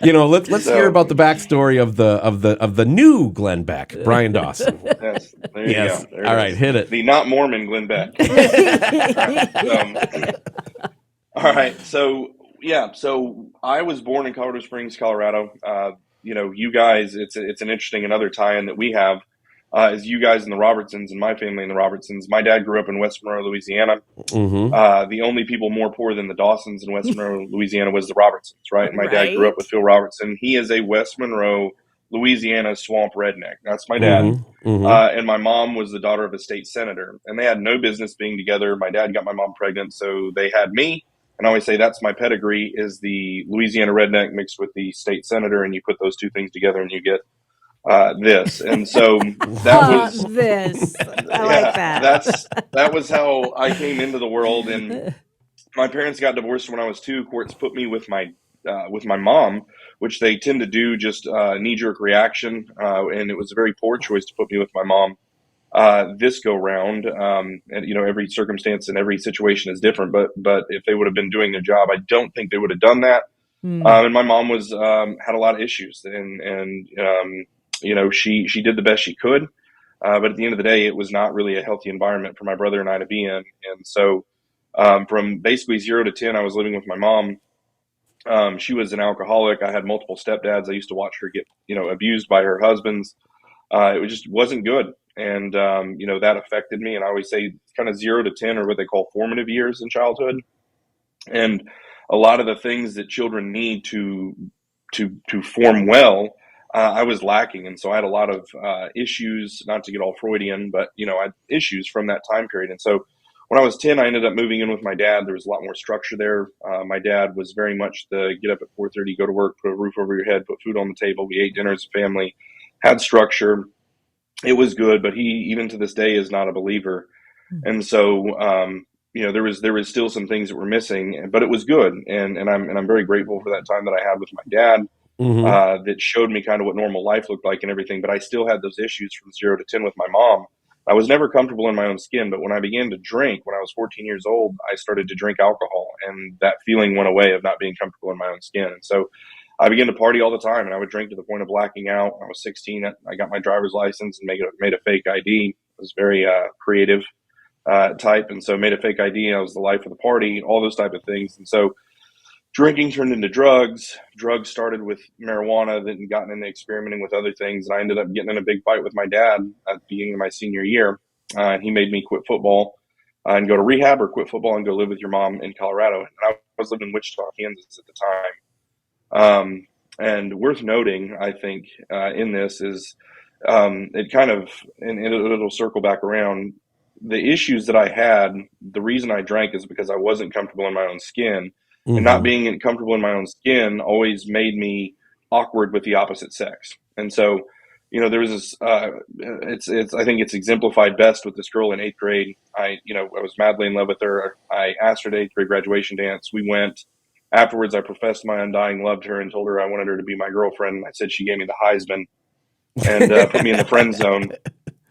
Let's hear about the backstory of the new Glenn Beck, Bryan Dawson. Yes, there you go. There All right, hit it. The not Mormon Glenn Beck. All right, so I was born in Colorado Springs, Colorado. You guys, it's an interesting another tie-in that we have. Is you guys and the Robertsons and my family and the Robertsons. My dad grew up in West Monroe, Louisiana. Mm-hmm. The only people more poor than the Dawsons in West Monroe, Louisiana was the Robertsons, right? And my dad Right. grew up with Phil Robertson. He is a West Monroe, Louisiana swamp redneck. That's my dad. Mm-hmm. Mm-hmm. And my mom was the daughter of a state senator. And they had no business being together. My dad got my mom pregnant, so they had me. And I always say that's my pedigree, is the Louisiana redneck mixed with the state senator, and you put those two things together and you get this. And so that was this. I like that. That was how I came into the world. And my parents got divorced when I was 2. Courts put me with my mom, which they tend to do, just knee-jerk reaction. And it was a very poor choice to put me with my mom this go round. And every circumstance and every situation is different. But if they would have been doing their job, I don't think they would have done that. And my mom was had a lot of issues, and she did the best she could. But at the end of the day, it was not really a healthy environment for my brother and I to be in. And so from basically 0 to 10, I was living with my mom. She was an alcoholic. I had multiple stepdads. I used to watch her get, abused by her husbands. It just wasn't good. And, that affected me. And I always say kind of 0 to 10 are what they call formative years in childhood. And a lot of the things that children need to form well, I was lacking. And so I had a lot of issues, not to get all Freudian, but, I had issues from that time period. And so when I was 10, I ended up moving in with my dad. There was a lot more structure there. My dad was very much the get up at 4:30, go to work, put a roof over your head, put food on the table. We ate dinner as a family, had structure. It was good, but he, even to this day, is not a believer. And so, there was still some things that were missing, but it was good. And I'm very grateful for that time that I had with my dad. Mm-hmm. That showed me kind of what normal life looked like and everything. But I still had those issues from 0 to 10 with my mom. I was never comfortable in my own skin, but when I began to drink, when I was 14 years old, I started to drink alcohol, and that feeling went away of not being comfortable in my own skin. And so I began to party all the time, and I would drink to the point of blacking out. When I was 16, I got my driver's license and made a fake ID. I was very creative type, and so made a fake ID. I was the life of the party, all those type of things. And so drinking turned into drugs. Drugs started with marijuana, then gotten into experimenting with other things. And I ended up getting in a big fight with my dad at the beginning of my senior year. And he made me quit football and go to rehab, or quit football and go live with your mom in Colorado. And I was living in Wichita, Kansas at the time. And worth noting, I think, in this is it kind of, and it'll circle back around, the issues that I had, the reason I drank is because I wasn't comfortable in my own skin. Mm-hmm. And not being comfortable in my own skin always made me awkward with the opposite sex. And so, there was this, I think it's exemplified best with this girl in 8th grade. I was madly in love with her. I asked her to 8th grade graduation dance. We went. Afterwards, I professed my undying love to her and told her I wanted her to be my girlfriend. I said she gave me the Heisman and put me in the friend zone.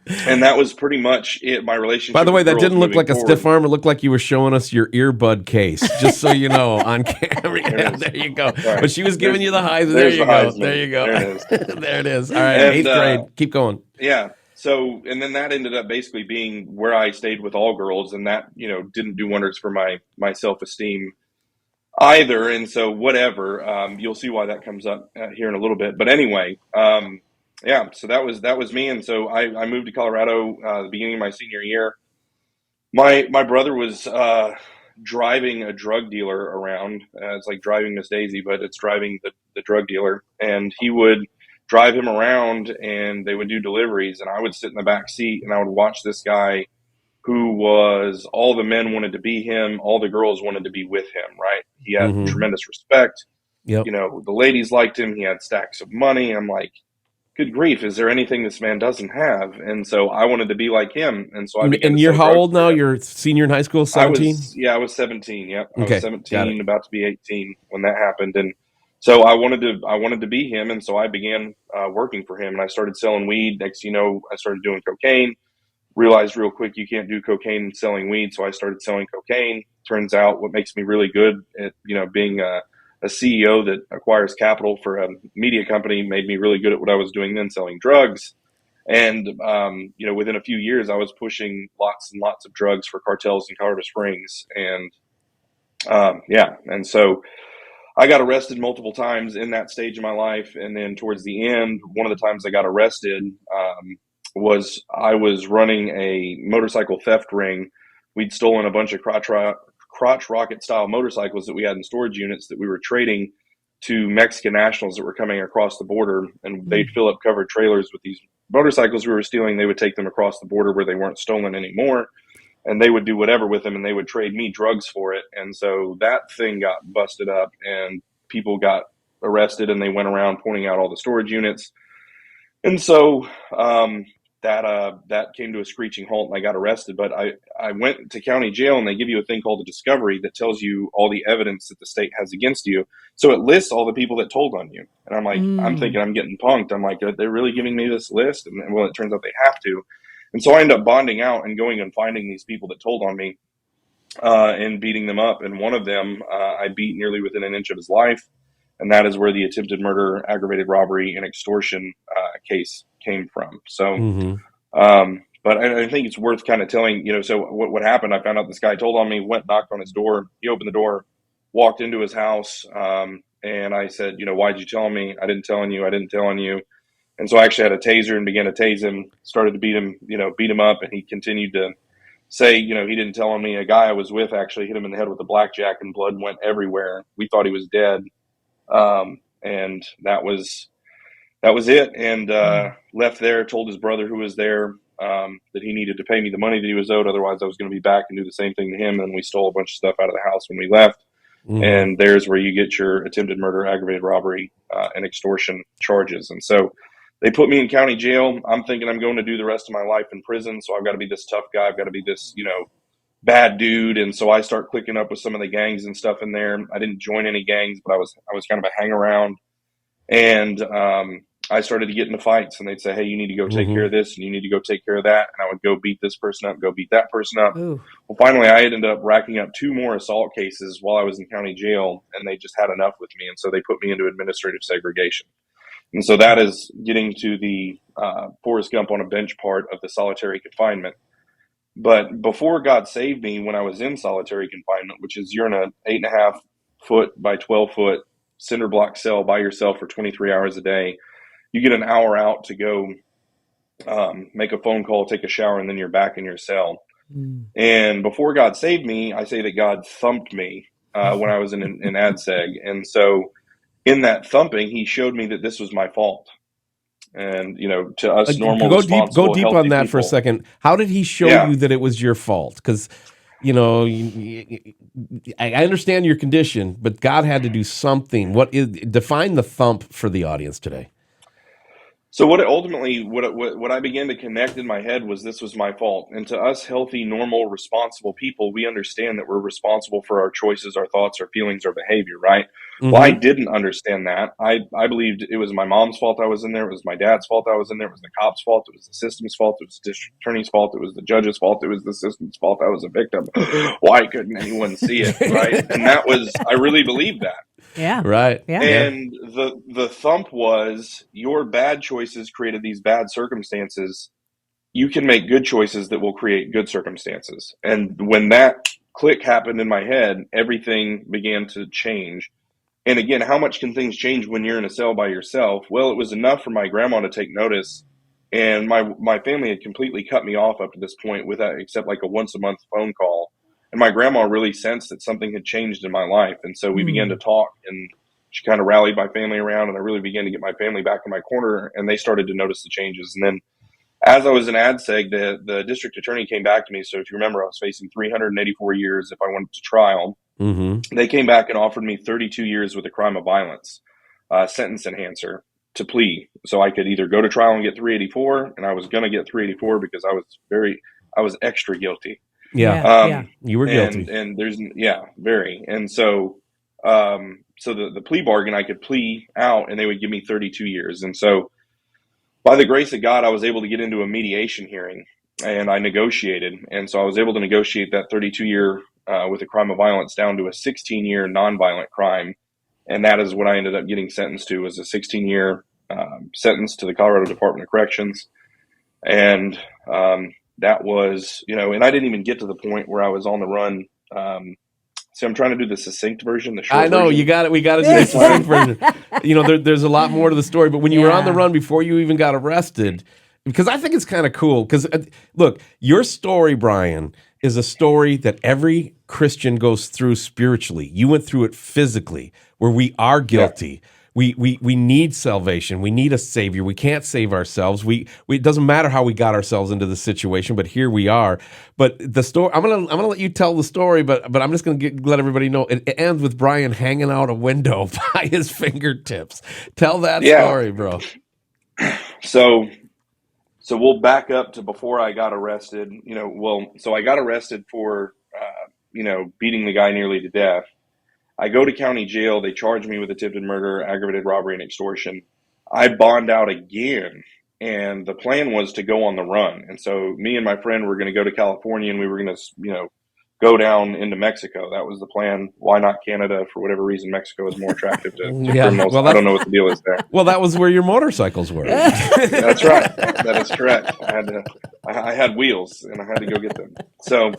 And that was pretty much it. My relationship. By the way, that didn't look like forward. A stiff arm. It looked like you were showing us your earbud case, just so you know, on camera. There you go. Right. But she was giving you the highs. There you go. There you go. There it is. There it is. All right, and, 8th grade. Keep going. Yeah. So, and then that ended up basically being where I stayed with all girls, and that didn't do wonders for my self-esteem either. And so, whatever. You'll see why that comes up here in a little bit. But anyway. Yeah, so that was me, and so I moved to Colorado the beginning of my senior year. My brother was driving a drug dealer around. It's like driving Miss Daisy, but it's driving the drug dealer. And he would drive him around, and they would do deliveries, and I would sit in the back seat, and I would watch this guy who was, all the men wanted to be him, all the girls wanted to be with him, right? He had tremendous respect. Yep. The ladies liked him. He had stacks of money. I'm like, good grief, is there anything this man doesn't have? And so I wanted to be like him. And so I began And to you're sell how drugs old for now? him. You're a senior in high school, 17? I was 17. Yep. I was Okay, got 17, it. about to be 18 when that happened. And so I wanted to be him. And so I began working for him, and I started selling weed. Next, you know, I started doing cocaine, realized real quick, you can't do cocaine and selling weed. So I started selling cocaine. Turns out what makes me really good at, you know, being a CEO that acquires capital for a media company made me really good at what I was doing then, selling drugs. And, you know, within a few years, I was pushing lots and lots of drugs for cartels in Colorado Springs. And, yeah. And so I got arrested multiple times in that stage of my life. And then towards the end, one of the times I got arrested, was I was running a motorcycle theft ring. We'd stolen a bunch of crotch rocket style motorcycles that we had in storage units that we were trading to Mexican nationals that were coming across the border, and they'd fill up covered trailers with these motorcycles we were stealing. They would take them across the border where they weren't stolen anymore, and they would do whatever with them, and they would trade me drugs for it. And so that thing got busted up, and people got arrested, and they went around pointing out all the storage units. And so that came to a screeching halt, and I got arrested. But I went to county jail, and they give you a thing called a discovery that tells you all the evidence that the state has against you. So it lists all the people that told on you. And I'm like, I'm thinking I'm getting punked. I'm like, they're really giving me this list? And well, it turns out they have to. And so I end up bonding out and going and finding these people that told on me and beating them up. And one of them I beat nearly within an inch of his life. And that is where the attempted murder, aggravated robbery, and extortion case came from. So, but I think it's worth kind of telling, you know, so what happened, I found out this guy told on me, went, knocked on his door. He opened the door, walked into his house. And I said, you know, why'd you tell me? I didn't tell on you. I didn't tell on you. And so I actually had a taser and began to tase him, started to beat him up. And he continued to say, you know, he didn't tell on me. A guy I was with actually hit him in the head with a blackjack, and blood went everywhere. We thought he was dead. And that was it. And left there, told his brother who was there that he needed to pay me the money that he was owed. Otherwise, I was going to be back and do the same thing to him. And we stole a bunch of stuff out of the house when we left. And there's where you get your attempted murder, aggravated robbery, and extortion charges. And so they put me in county jail. I'm thinking I'm going to do the rest of my life in prison. So I've got to be this tough guy. I've got to be this, you know, bad dude. And so I start clicking up with some of the gangs and stuff in there. I didn't join any gangs, but I was kind of a hang around. And I started to get into fights, and they'd say, hey, you need to go take care of this, and you need to go take care of that. And I would go beat this person up, go beat that person up. Ooh. Well, finally, I ended up racking up 2 more assault cases while I was in county jail, and they just had enough with me. And so they put me into administrative segregation. And so that is getting to the Forrest Gump on a bench part of the solitary confinement. But before God saved me, when I was in solitary confinement, which is you're in a 8.5 foot by 12 foot cinder block cell by yourself for 23 hours a day, you get an hour out to go make a phone call, take a shower, and then you're back in your cell. And before God saved me, I say that God thumped me when I was in ADSEG. And so in that thumping, he showed me that this was my fault. And, you know, to us normal, go deep on that people, for a second. How did he show you that it was your fault? Because, you know, I understand your condition, but God had to do something. Define the thump for the audience today? So what I began to connect in my head was this was my fault. And to us healthy, normal, responsible people, we understand that we're responsible for our choices, our thoughts, our feelings, our behavior, right? Well, I didn't understand that. I believed it was my mom's fault I was in there. It was my dad's fault I was in there. It was the cop's fault. It was the system's fault. It was the district attorney's fault. It was the judge's fault. It was the system's fault. I was a victim. Why couldn't anyone see it, right? And I really believed that. Yeah. Right. Yeah. And the thump was your bad choices created these bad circumstances. You can make good choices that will create good circumstances. And when that click happened in my head, everything began to change. And again, how much can things change when you're in a cell by yourself? Well, it was enough for my grandma to take notice. And my family had completely cut me off up to this point without except like a once a month phone call. And my grandma really sensed that something had changed in my life. And so we began to talk, and she kind of rallied my family around, and I really began to get my family back in my corner, and they started to notice the changes. And then as I was in ADSEG, the district attorney came back to me. So if you remember, I was facing 384 years if I went to trial. They came back and offered me 32 years with a crime of violence, sentence enhancer. to plea. So I could either go to trial and get 384, and I was going to get 384 because I was extra guilty. Yeah. You were guilty. And there's, very. And so, so the plea bargain, I could plea out and they would give me 32 years. And so by the grace of God, I was able to get into a mediation hearing and I negotiated. And so I was able to negotiate that 32-year with a crime of violence down to a 16-year nonviolent crime. And that is what I ended up getting sentenced to, was a 16-year sentence to the Colorado Department of Corrections. And that was, and I didn't even get to the point where I was on the run. So I'm trying to do the succinct version, the short I know, version. you got it. We got to do the succinct version. There's a lot more to the story. But when you were on the run before you even got arrested, because I think it's kind of cool. Because look, your story, Bryan, is a story that every Christian goes through spiritually. You went through it physically, where we are guilty. Yeah. We need salvation. We need a savior. We can't save ourselves. It doesn't matter how we got ourselves into the situation, but here we are. But the story, I'm gonna let you tell the story, but I'm just gonna let everybody know it ends with Bryan hanging out a window by his fingertips. Tell that story, bro. So we'll back up to before I got arrested. So I got arrested for beating the guy nearly to death. I go to county jail. They charge me with attempted murder, aggravated robbery, and extortion. I bond out again, and the plan was to go on the run. And so me and my friend were going to go to California, and we were going to, go down into Mexico. That was the plan. Why not Canada? For whatever reason, Mexico is more attractive to criminals. Well, I don't know what the deal is there. Well, that was where your motorcycles were. That's right. That is correct. I had wheels, and I had to go get them. So.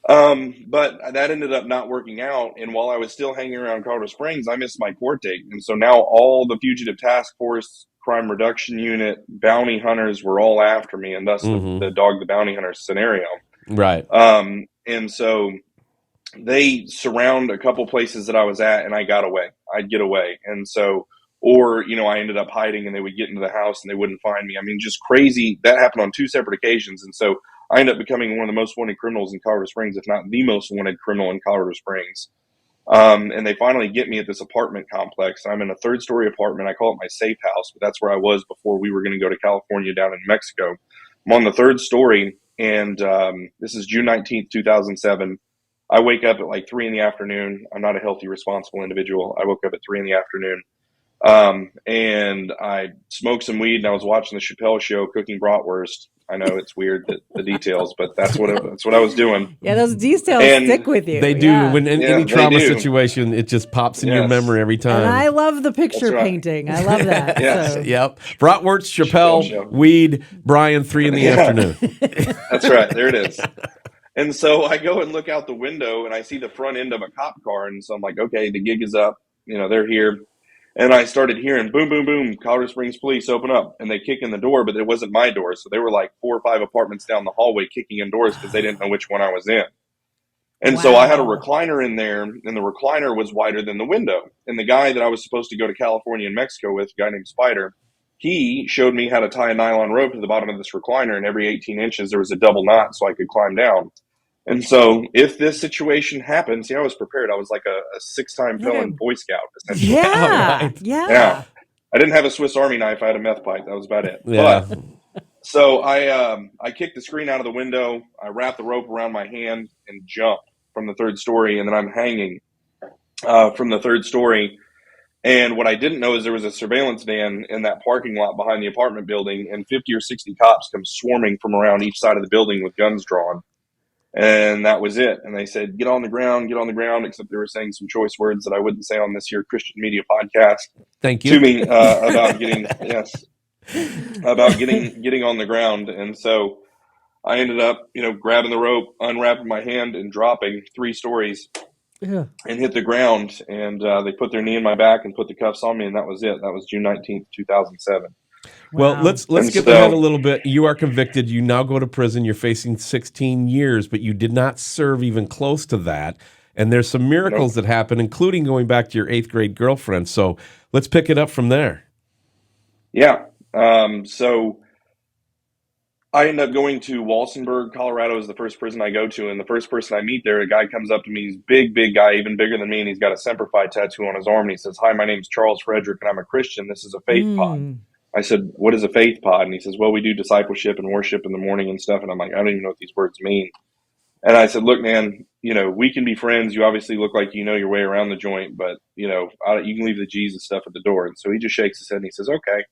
But that ended up not working out. And while I was still hanging around Colorado Springs, I missed my court date. And so now all the Fugitive Task Force, Crime Reduction Unit, bounty hunters were all after me. And thus the dog, the bounty hunter scenario. Right. And so they surround a couple places that I was at and I got away. I'd get away. And so, I ended up hiding and they would get into the house and they wouldn't find me. I mean, just crazy. That happened on 2 separate occasions. And so I ended up becoming one of the most wanted criminals in Colorado Springs, if not the most wanted criminal in Colorado Springs. And they finally get me at this apartment complex. I'm in a 3rd-story apartment. I call it my safe house, but that's where I was before we were going to go to California down in Mexico. I'm on the 3rd story, and this is June 19th, 2007. I wake up at like 3 in the afternoon. I'm not a healthy, responsible individual. I woke up at 3 in the afternoon. And I smoked some weed and I was watching the Chappelle Show cooking bratwurst. I know it's weird, the details, but that's what I was doing. Yeah, those details stick with you. They do. When any trauma situation, it just pops in your memory every time. And I love the picture painting. I love that. Yes. So. Yep. Bratwurst, Chappelle, weed, Bryan, 3 in the afternoon. That's right. There it is. And so I go and look out the window and I see the front end of a cop car. And so I'm like, okay, the gig is up. They're here. And I started hearing boom, boom, boom, Colorado Springs police open up. And they kick in the door, but it wasn't my door. So they were like 4 or 5 apartments down the hallway kicking in doors because they didn't know which one I was in. And so I had a recliner in there, and the recliner was wider than the window. And the guy that I was supposed to go to California and Mexico with, a guy named Spider, he showed me how to tie a nylon rope to the bottom of this recliner. And every 18 inches, there was a double knot so I could climb down. And so if this situation happened, see, I was prepared. I was like a 6-time felon Boy Scout, essentially. Yeah. I didn't have a Swiss Army knife. I had a meth pipe. That was about it. Yeah. But, so I kicked the screen out of the window. I wrapped the rope around my hand and jumped from the 3rd story. And then I'm hanging from the 3rd story. And what I didn't know is there was a surveillance van in that parking lot behind the apartment building. And 50 or 60 cops come swarming from around each side of the building with guns drawn. And that was it. And they said, get on the ground, except they were saying some choice words that I wouldn't say on this here Christian media podcast. Thank you. To me about getting, getting on the ground. And so I ended up, grabbing the rope, unwrapping my hand and dropping 3 stories and hit the ground. And they put their knee in my back and put the cuffs on me. And that was it. That was June 19th, 2007. Well, let's get ahead a little bit. You are convicted. You now go to prison. You're facing 16 years, but you did not serve even close to that. And there's some miracles that happen, including going back to your 8th grade girlfriend. So let's pick it up from there. Yeah. So I end up going to Walsenburg, Colorado is the first prison I go to. And the first person I meet there, a guy comes up to me. He's big guy, even bigger than me. And he's got a Semper Fi tattoo on his arm. And he says, "Hi, my name's Charles Frederick and I'm a Christian. This is a faith pod." I said, "What is a faith pod?" And he says, "Well, we do discipleship and worship in the morning and stuff." And I'm like, "I don't even know what these words mean." And I said, "Look, man, we can be friends. You obviously look like you know your way around the joint, but, you can leave the Jesus stuff at the door." And so he just shakes his head and he says, "Okay."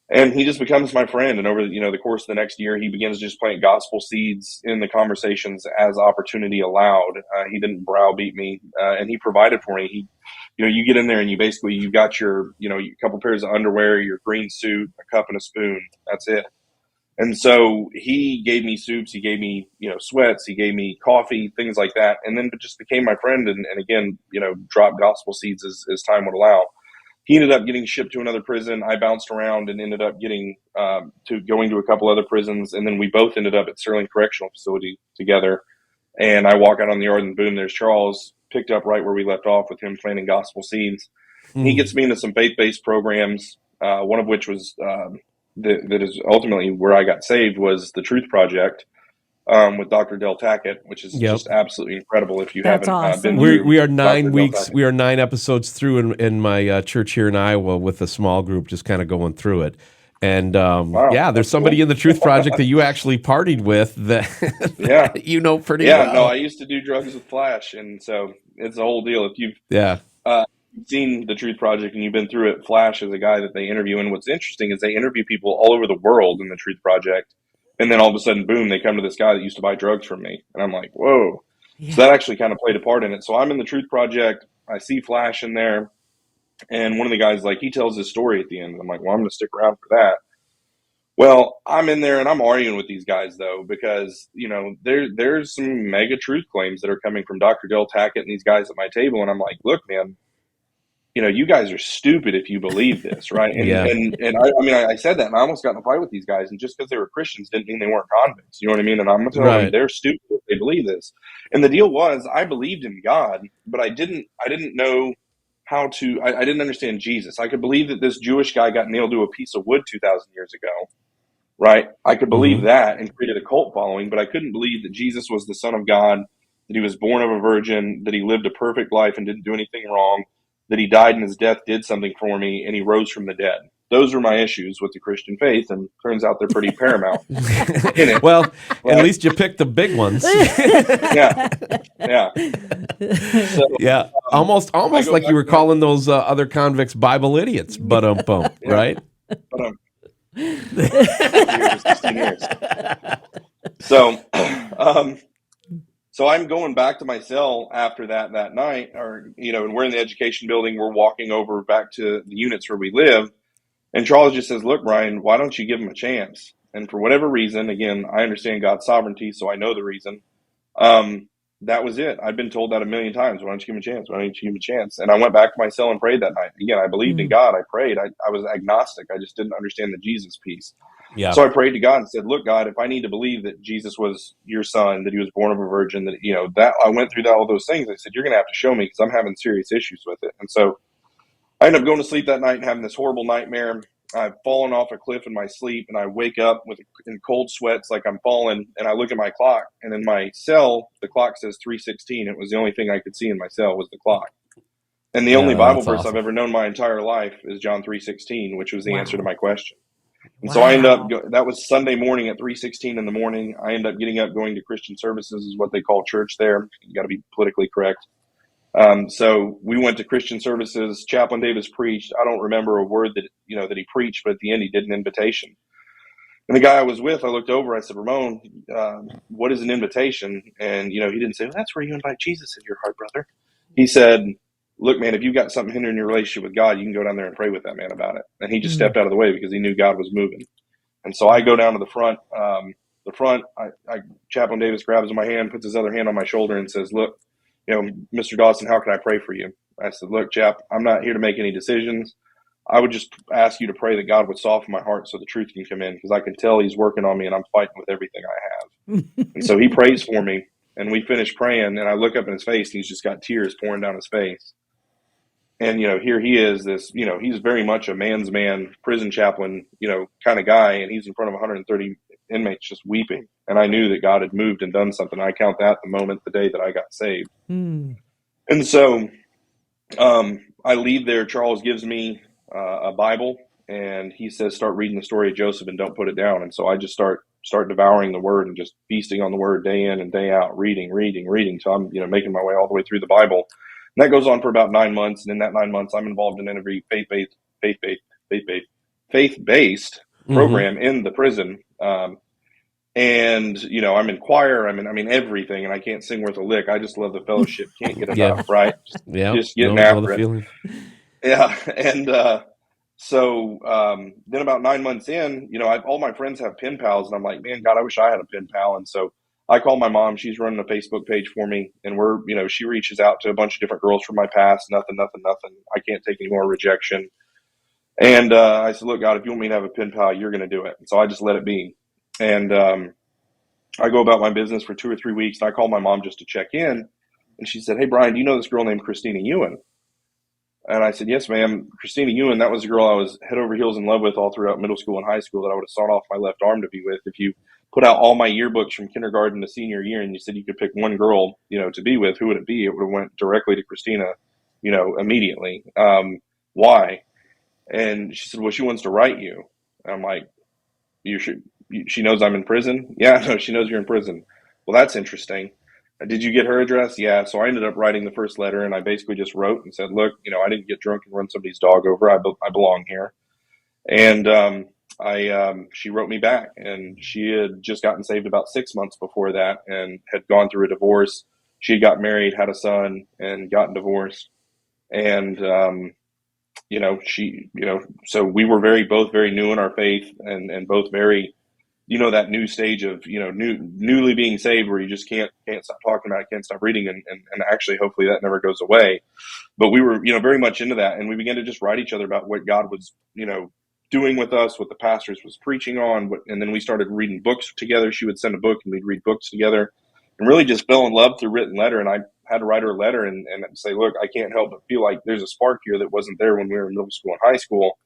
And he just becomes my friend. And over the course of the next year, he begins to just plant gospel seeds in the conversations as opportunity allowed. He didn't browbeat me, and he provided for me. You get in there and you got your, a couple pairs of underwear, your green suit, a cup and a spoon. That's it. And so he gave me soups, he gave me, sweats, he gave me coffee, things like that. And then just became my friend. And again, dropped gospel seeds as time would allow. He ended up getting shipped to another prison. I bounced around and ended up going to a couple other prisons. And then we both ended up at Sterling Correctional Facility together. And I walk out on the yard and boom, there's Charles, picked up right where we left off with him planting gospel seeds. He gets me into some faith-based programs, one of which was that is ultimately where I got saved, was the Truth Project with Dr. Del Tackett, which is just absolutely incredible. If you That's haven't awesome. been through, We are Dr. 9 Del weeks. Tackett. We are 9 episodes through in my church here in Iowa with a small group, just kind of going through it. And there's somebody in the Truth Project that you actually partied with that pretty well. No, I used to do drugs with Flash, and so it's a whole deal. If you've seen the Truth Project and you've been through it, Flash is a guy that they interview. And what's interesting is they interview people all over the world in the Truth Project. And then all of a sudden, boom, they come to this guy that used to buy drugs from me. And I'm like, whoa. Yeah. So that actually kind of played a part in it. So I'm in the Truth Project. I see Flash in there. And one of the guys, he tells his story at the end. I'm like, well, I'm going to stick around for that. Well, I'm in there and I'm arguing with these guys, though, because, there's some mega truth claims that are coming from Dr. Del Tackett and these guys at my table. And I'm like, look, man, you guys are stupid if you believe this, right? And I said that and I almost got in a fight with these guys. And just because they were Christians didn't mean they weren't convicts. You know what I mean? And I'm going to tell them they're stupid if they believe this. And the deal was, I believed in God, but I didn't know how to. I didn't understand Jesus. I could believe that this Jewish guy got nailed to a piece of wood 2,000 years ago, right? I could believe that and created a cult following, but I couldn't believe that Jesus was the Son of God, that he was born of a virgin, that he lived a perfect life and didn't do anything wrong, that he died and his death did something for me, and he rose from the dead. Those were my issues with the Christian faith, and turns out they're pretty paramount in it. Well, at least you picked the big ones. Yeah. So, almost like you were calling those other convicts Bible idiots, right? Years, 16 years. So I'm going back to my cell after that night, and we're in the education building. We're walking over back to the units where we live. And Charles just says, "Look, Bryan, why don't you give him a chance?" And for whatever reason, again, I understand God's sovereignty, so I know the reason. That was it. I've been told that a million times. Why don't you give him a chance? Why don't you give him a chance? And I went back to my cell and prayed that night. Again, I believed in God. I prayed. I was agnostic. I just didn't understand the Jesus piece. Yeah. So I prayed to God and said, "Look, God, if I need to believe that Jesus was your son, that he was born of a virgin, that I went through all those things." I said, "You're going to have to show me because I'm having serious issues with it." And so I ended up going to sleep that night and having this horrible nightmare. I've fallen off a cliff in my sleep, and I wake up in cold sweats like I'm falling, and I look at my clock, and in my cell, the clock says 3:16. It was the only thing I could see in my cell was the clock. And the only Bible verse I've ever known my entire life is John 3:16, which was the answer to my question. And so I ended up, that was Sunday morning at 3:16 in the morning. I ended up getting up, going to Christian services, is what they call church there. You got to be politically correct. So we went to Christian services. Chaplain Davis preached. I don't remember a word that he preached, but at the end he did an invitation. And the guy I was with, I looked over, I said, "Ramon, what is an invitation?" And, he didn't say, "Well, that's where you invite Jesus into your heart, brother." He said, "Look, man, if you've got something hindering your relationship with God, you can go down there and pray with that man about it." And he just stepped out of the way because he knew God was moving. And so I go down to the front. Chaplain Davis grabs my hand, puts his other hand on my shoulder and says, "Look, Mr. Dawson, how can I pray for you?" I said, "Look, chap, I'm not here to make any decisions. I would just ask you to pray that God would soften my heart so the truth can come in, because I can tell he's working on me and I'm fighting with everything I have." And so he prays for me, and we finish praying, and I look up in his face and he's just got tears pouring down his face. And, here he is, this, he's very much a man's man, prison chaplain, kind of guy, and he's in front of 130 inmates just weeping. And I knew that God had moved and done something. I count that the day that I got saved. And so I leave there. Charles gives me a Bible, and he says, start reading the story of Joseph and don't put it down. And so I just start devouring the word and just feasting on the word day in and day out, reading. So I'm, making my way all the way through the Bible. And that goes on for about 9 months. And in that 9 months, I'm involved in every faith-based program in the prison. And I'm in choir. I mean everything, and I can't sing worth a lick. I just love the fellowship. Can't get enough, right? Just getting after it. Feeling. Yeah, and so then about 9 months in, all my friends have pen pals, and I'm like, man, God, I wish I had a pen pal. And so I call my mom. She's running a Facebook page for me, and she reaches out to a bunch of different girls from my past. Nothing. I can't take any more rejection. And I said, look, God, if you want me to have a pen pal, you're going to do it. And so I just let it be. And I go about my business for 2 or 3 weeks, and I call my mom just to check in. And she said, hey, Bryan, do you know this girl named Christina Ewan? And I said, yes, ma'am. Christina Ewan, that was the girl I was head over heels in love with all throughout middle school and high school that I would have sawed off my left arm to be with. If you put out all my yearbooks from kindergarten to senior year and you said you could pick one girl, to be with, who would it be? It would have went directly to Christina, immediately. Why? And she said, well, she wants to write you. And I'm like, she knows I'm in prison? Yeah, no, she knows you're in prison. Well, that's interesting. Did you get her address? Yeah. So I ended up writing the first letter, and I basically just wrote and said, look, I didn't get drunk and run somebody's dog over. I belong here. And she wrote me back, and she had just gotten saved about 6 months before that and had gone through a divorce. She had got married, had a son, and gotten divorced. And, so we were both very new in our faith and both very, that new stage of, newly being saved where you just can't stop talking about it, can't stop reading. And actually, hopefully that never goes away. But we were, very much into that. And we began to just write each other about what God was, doing with us, what the pastors was preaching on. And then we started reading books together. She would send a book and we'd read books together, and really just fell in love through written letter. And I had to write her a letter and say, look, I can't help but feel like there's a spark here that wasn't there when we were in middle school and high school.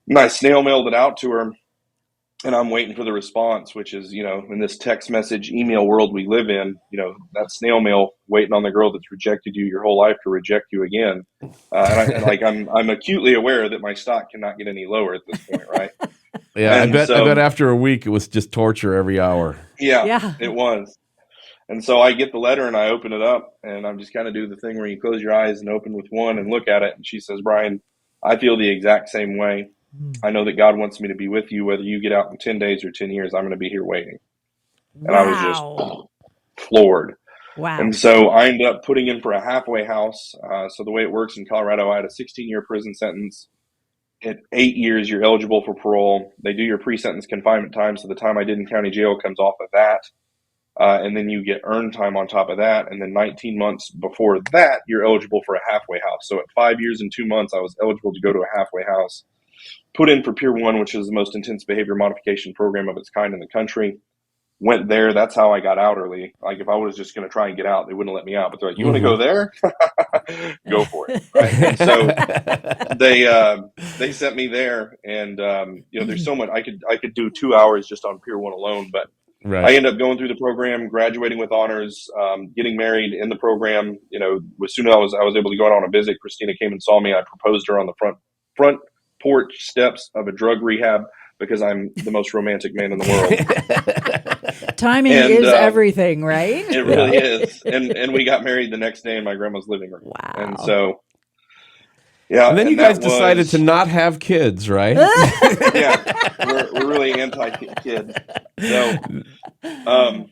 And I snail mailed it out to her, and I'm waiting for the response, which is, in this text message email world we live in, that snail mail waiting on the girl that's rejected you your whole life to reject you again. I'm acutely aware that my stock cannot get any lower at this point, right? Yeah, I bet after a week it was just torture every hour. Yeah, it was. And so I get the letter and I open it up, and I'm just kind of do the thing where you close your eyes and open with one and look at it. And she says, Bryan, I feel the exact same way. I know that God wants me to be with you, whether you get out in 10 days or 10 years, I'm going to be here waiting. And I was just floored. Wow. And so I ended up putting in for a halfway house. So the way it works in Colorado, I had a 16-year prison sentence. At 8 years, you're eligible for parole. They do your pre-sentence confinement time, so the time I did in county jail comes off of that. And then you get earned time on top of that. And then 19 months before that, you're eligible for a halfway house. So at 5 years and 2 months, I was eligible to go to a halfway house. Put in for Pier 1, which is the most intense behavior modification program of its kind in the country. Went there. That's how I got out early. Like if I was just going to try and get out, they wouldn't let me out. But they're like, you want to go there? Go for it. Right? So they sent me there. And, there's so much. I could do 2 hours just on Pier 1 alone. But right. I ended up going through the program, graduating with honors, getting married in the program. As soon as I was able to go out on a visit, Christina came and saw me. I proposed her on the front porch steps of a drug rehab because I'm the most romantic man in the world. Timing is everything, right? It really is. And we got married the next day in my grandma's living room. Wow. And so, yeah. And then you guys decided to not have kids, right? Yeah. We're really anti-kid. So,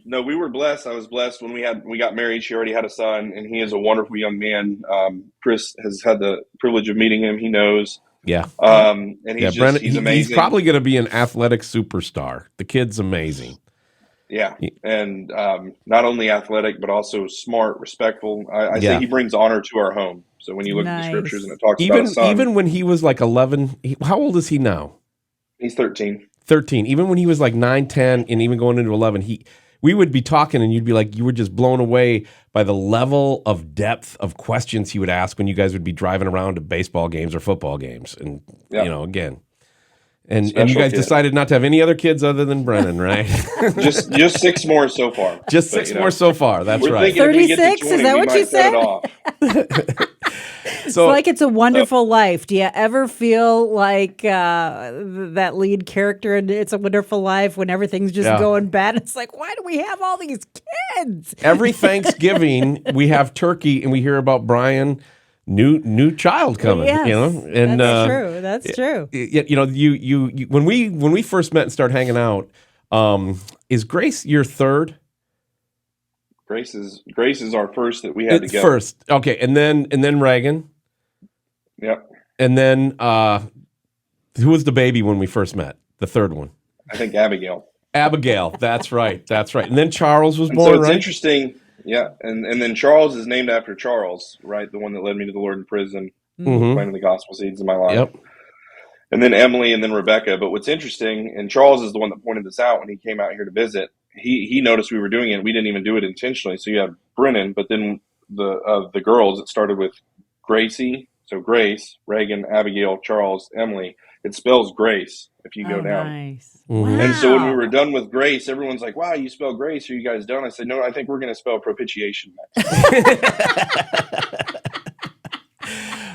no, we were blessed. I was blessed when we got married. She already had a son, and he is a wonderful young man. Chris has had the privilege of meeting him. He knows. Yeah. And he's Brennan, he's amazing. He's probably going to be an athletic superstar. The kid's amazing. Yeah. And not only athletic, but also smart, respectful. I say he brings honor to our home. So when you look at the scriptures and it talks about his son. Even when he was like 11, how old is he now? He's 13. 13. Even when he was like 9, 10, and even going into 11, we would be talking and you'd be like, you were just blown away by the level of depth of questions he would ask when you guys would be driving around to baseball games or football games. And, again. And you Special guys kid. decided not to have any other kids other than Brennan, right? just 6 more so far. Just 6 more so far. That's we're right. thinking if we get to 36? 20, Is that we what might you set said? it off. It's So like It's a Wonderful Life. Do you ever feel like that lead character in It's a Wonderful Life when everything's just going bad? It's like, why do we have all these kids? every Thanksgiving we have turkey and we hear about Bryan new child coming. Yes, you know, and that's true. That's true. You know, you when we first met and started hanging out, is Grace your third? Grace is our first that we had together. First, okay, and then Reagan. Yep. And then who was the baby when we first met? The third one. I think Abigail. Abigail. That's right. That's right. And then Charles was And born. so it's right? interesting. Yeah, and then Charles is named after Charles, right? The one that led me to the Lord in prison, planting the gospel seeds in my life. Yep. And then Emily, and then Rebecca. But what's interesting, and Charles is the one that pointed this out when he came out here to visit. He noticed we were doing it. We didn't even do it intentionally. So you have Brennan, but then the girls, it started with Gracie. So Grace, Reagan, Abigail, Charles, Emily. It spells Grace if you go down. Nice. Mhm. Wow. And so when we were done with Grace, everyone's like, wow, you spell Grace. Are you guys done? I said, no, I think we're going to spell propitiation next.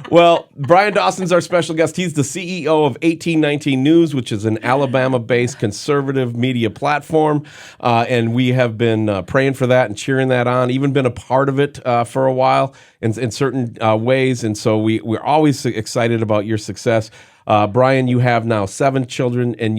Well, Bryan Dawson's our special guest. He's the CEO of 1819 News, which is an Alabama-based conservative media platform. And we have been praying for that and cheering that on, even been a part of it for a while in certain ways. And so we're always excited about your success. Bryan, you have now 7 children, and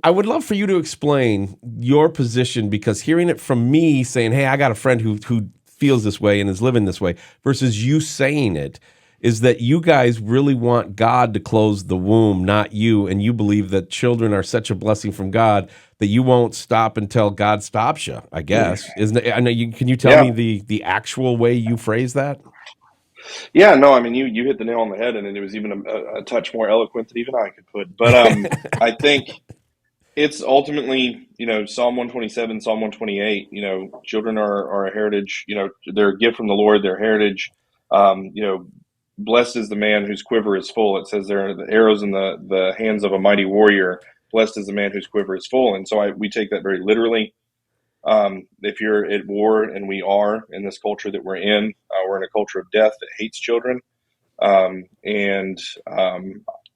I would love for you to explain your position, because hearing it from me saying, hey, I got a friend who feels this way and is living this way, versus you saying it, is that you guys really want God to close the womb, not you, and you believe that children are such a blessing from God that you won't stop until God stops you, I guess. Isn't it? I know can you tell me the actual way you phrase that? Yeah, no, I mean, you hit the nail on the head, and it was even a touch more eloquent than even I could put. But I think it's ultimately, Psalm 127, Psalm 128, children are a heritage, they're a gift from the Lord, their heritage. Blessed is the man whose quiver is full. It says there are the arrows in the hands of a mighty warrior. Blessed is the man whose quiver is full. And so we take that very literally. If you're at war, and we are in this culture that we're in a culture of death that hates children.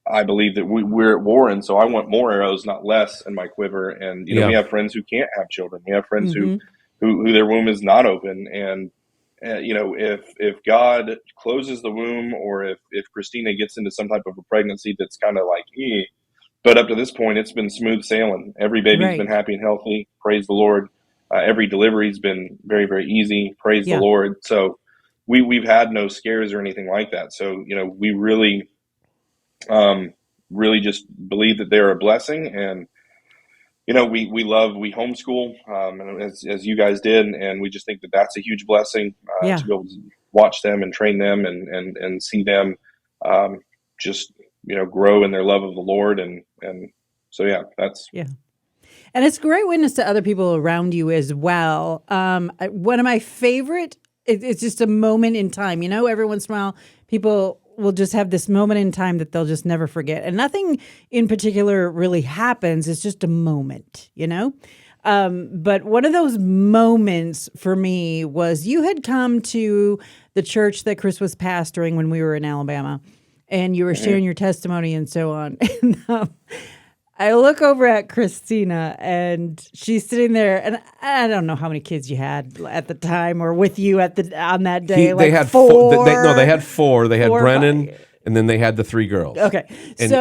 I believe that we're at war, and so I want more arrows, not less, in my quiver. And we have friends who can't have children. We have friends who their womb is not open. And if God closes the womb, or if Christina gets into some type of a pregnancy that's kind of like, but up to this point, it's been smooth sailing. Every baby's been happy and healthy. Praise the Lord. Every delivery's been very, very easy. Praise the Lord. So we've had no scares or anything like that. So we really just believe that they're a blessing. And we homeschool, as you guys did, and we just think that that's a huge blessing to be able to watch them and train them and see them just grow in their love of the Lord. And so that's And it's a great witness to other people around you as well. One of my favorite, it's just a moment in time. Every once in a while, people will just have this moment in time that they'll just never forget. And nothing in particular really happens. It's just a moment, But one of those moments for me was you had come to the church that Chris was pastoring when we were in Alabama, and you were sharing your testimony and so on. And I look over at Christina, and she's sitting there, and I don't know how many kids you had at the time or with you on that day. They had 4. They had 4. They had Brennan, and then they had the 3 girls. Okay. And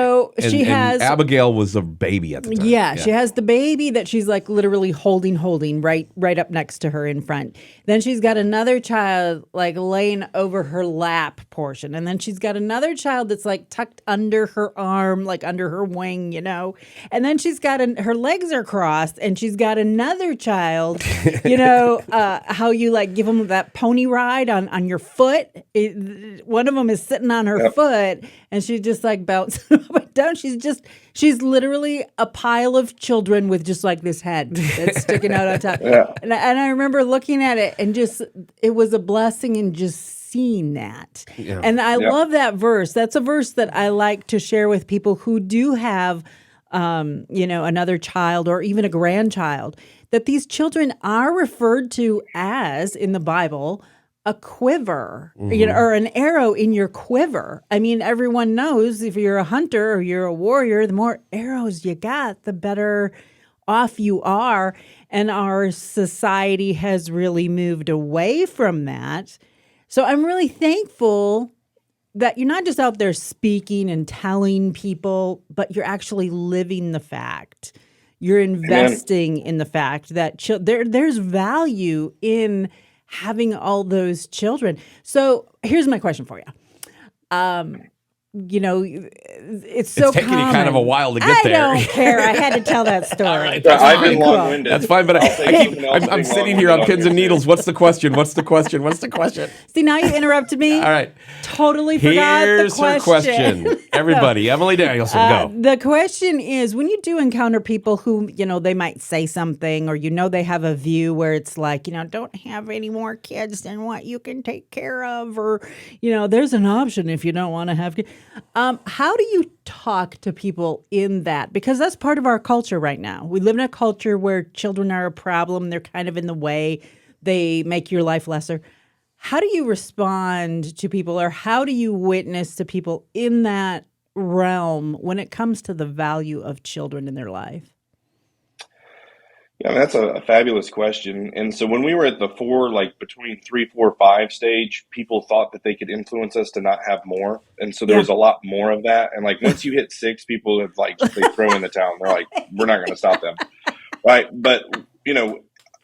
Abigail was a baby at the time. Yeah, she has the baby that she's like literally holding right up next to her in front. Then she's got another child like laying over her lap portion. And then she's got another child that's like tucked under her arm, like under her wing, And then she's got her legs are crossed, and she's got another child, how you like give them that pony ride on your foot. One of them is sitting on her foot. And she's just like bouncing up and down. She's literally a pile of children with just like this head that's sticking out on top. And I remember looking at it, and just, it was a blessing, and just seen that. Yeah. And I Yep. love that verse. That's a verse that I like to share with people who do have, another child or even a grandchild, that these children are referred to as, in the Bible, a quiver, or an arrow in your quiver. I mean, everyone knows if you're a hunter or you're a warrior, the more arrows you got, the better off you are. And our society has really moved away from that. So I'm really thankful that you're not just out there speaking and telling people, but you're actually living the fact. You're investing in the fact that there's value in having all those children. So here's my question for you. It's so taking common. you kind of a while to get there. I don't care. I had to tell that story. right, Yeah, that's I've fine. been long-winded. That's fine, but I'm sitting here on pins and needles. What's the question? What's the question? What's the question? See, now you interrupted me. All right. Totally forgot Here's the question. her question. Everybody, Emilee Danielson, go. The question is, when you do encounter people who, they might say something, or they have a view where it's like, don't have any more kids than what you can take care of, or, there's an option if you don't want to have kids. How do you talk to people in that? Because that's part of our culture right now. We live in a culture where children are a problem. They're kind of in the way. They make your life lesser. How do you respond to people, or how do you witness to people in that realm when it comes to the value of children in their life? Yeah, that's a fabulous question. And so when we were at the between 3, 4, 5 stage, people thought that they could influence us to not have more. And so there was a lot more of that. And once you hit 6, people have they throw in the towel. They're like, we're not going to stop them. Right. But,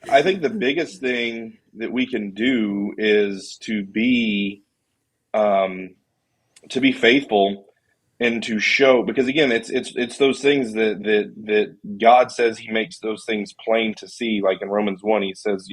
I think the biggest thing that we can do is to be faithful and to show, because again, it's those things that God says He makes those things plain to see. Like in Romans 1, He says,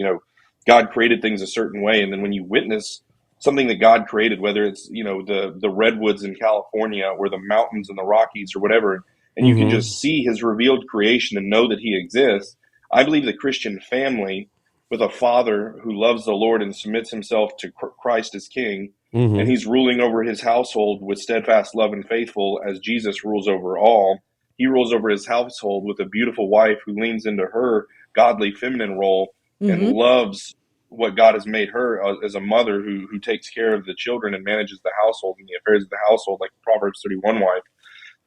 God created things a certain way, and then when you witness something that God created, whether it's the redwoods in California or the mountains and the Rockies or whatever, and you can just see His revealed creation and know that He exists. I believe the Christian family, with a father who loves the Lord and submits himself to Christ as King, and He's ruling over His household with steadfast love and faithful, as Jesus rules over all. He rules over His household with a beautiful wife who leans into her godly feminine role and loves what God has made her as a mother who takes care of the children and manages the household and the affairs of the household, like the Proverbs 31 wife.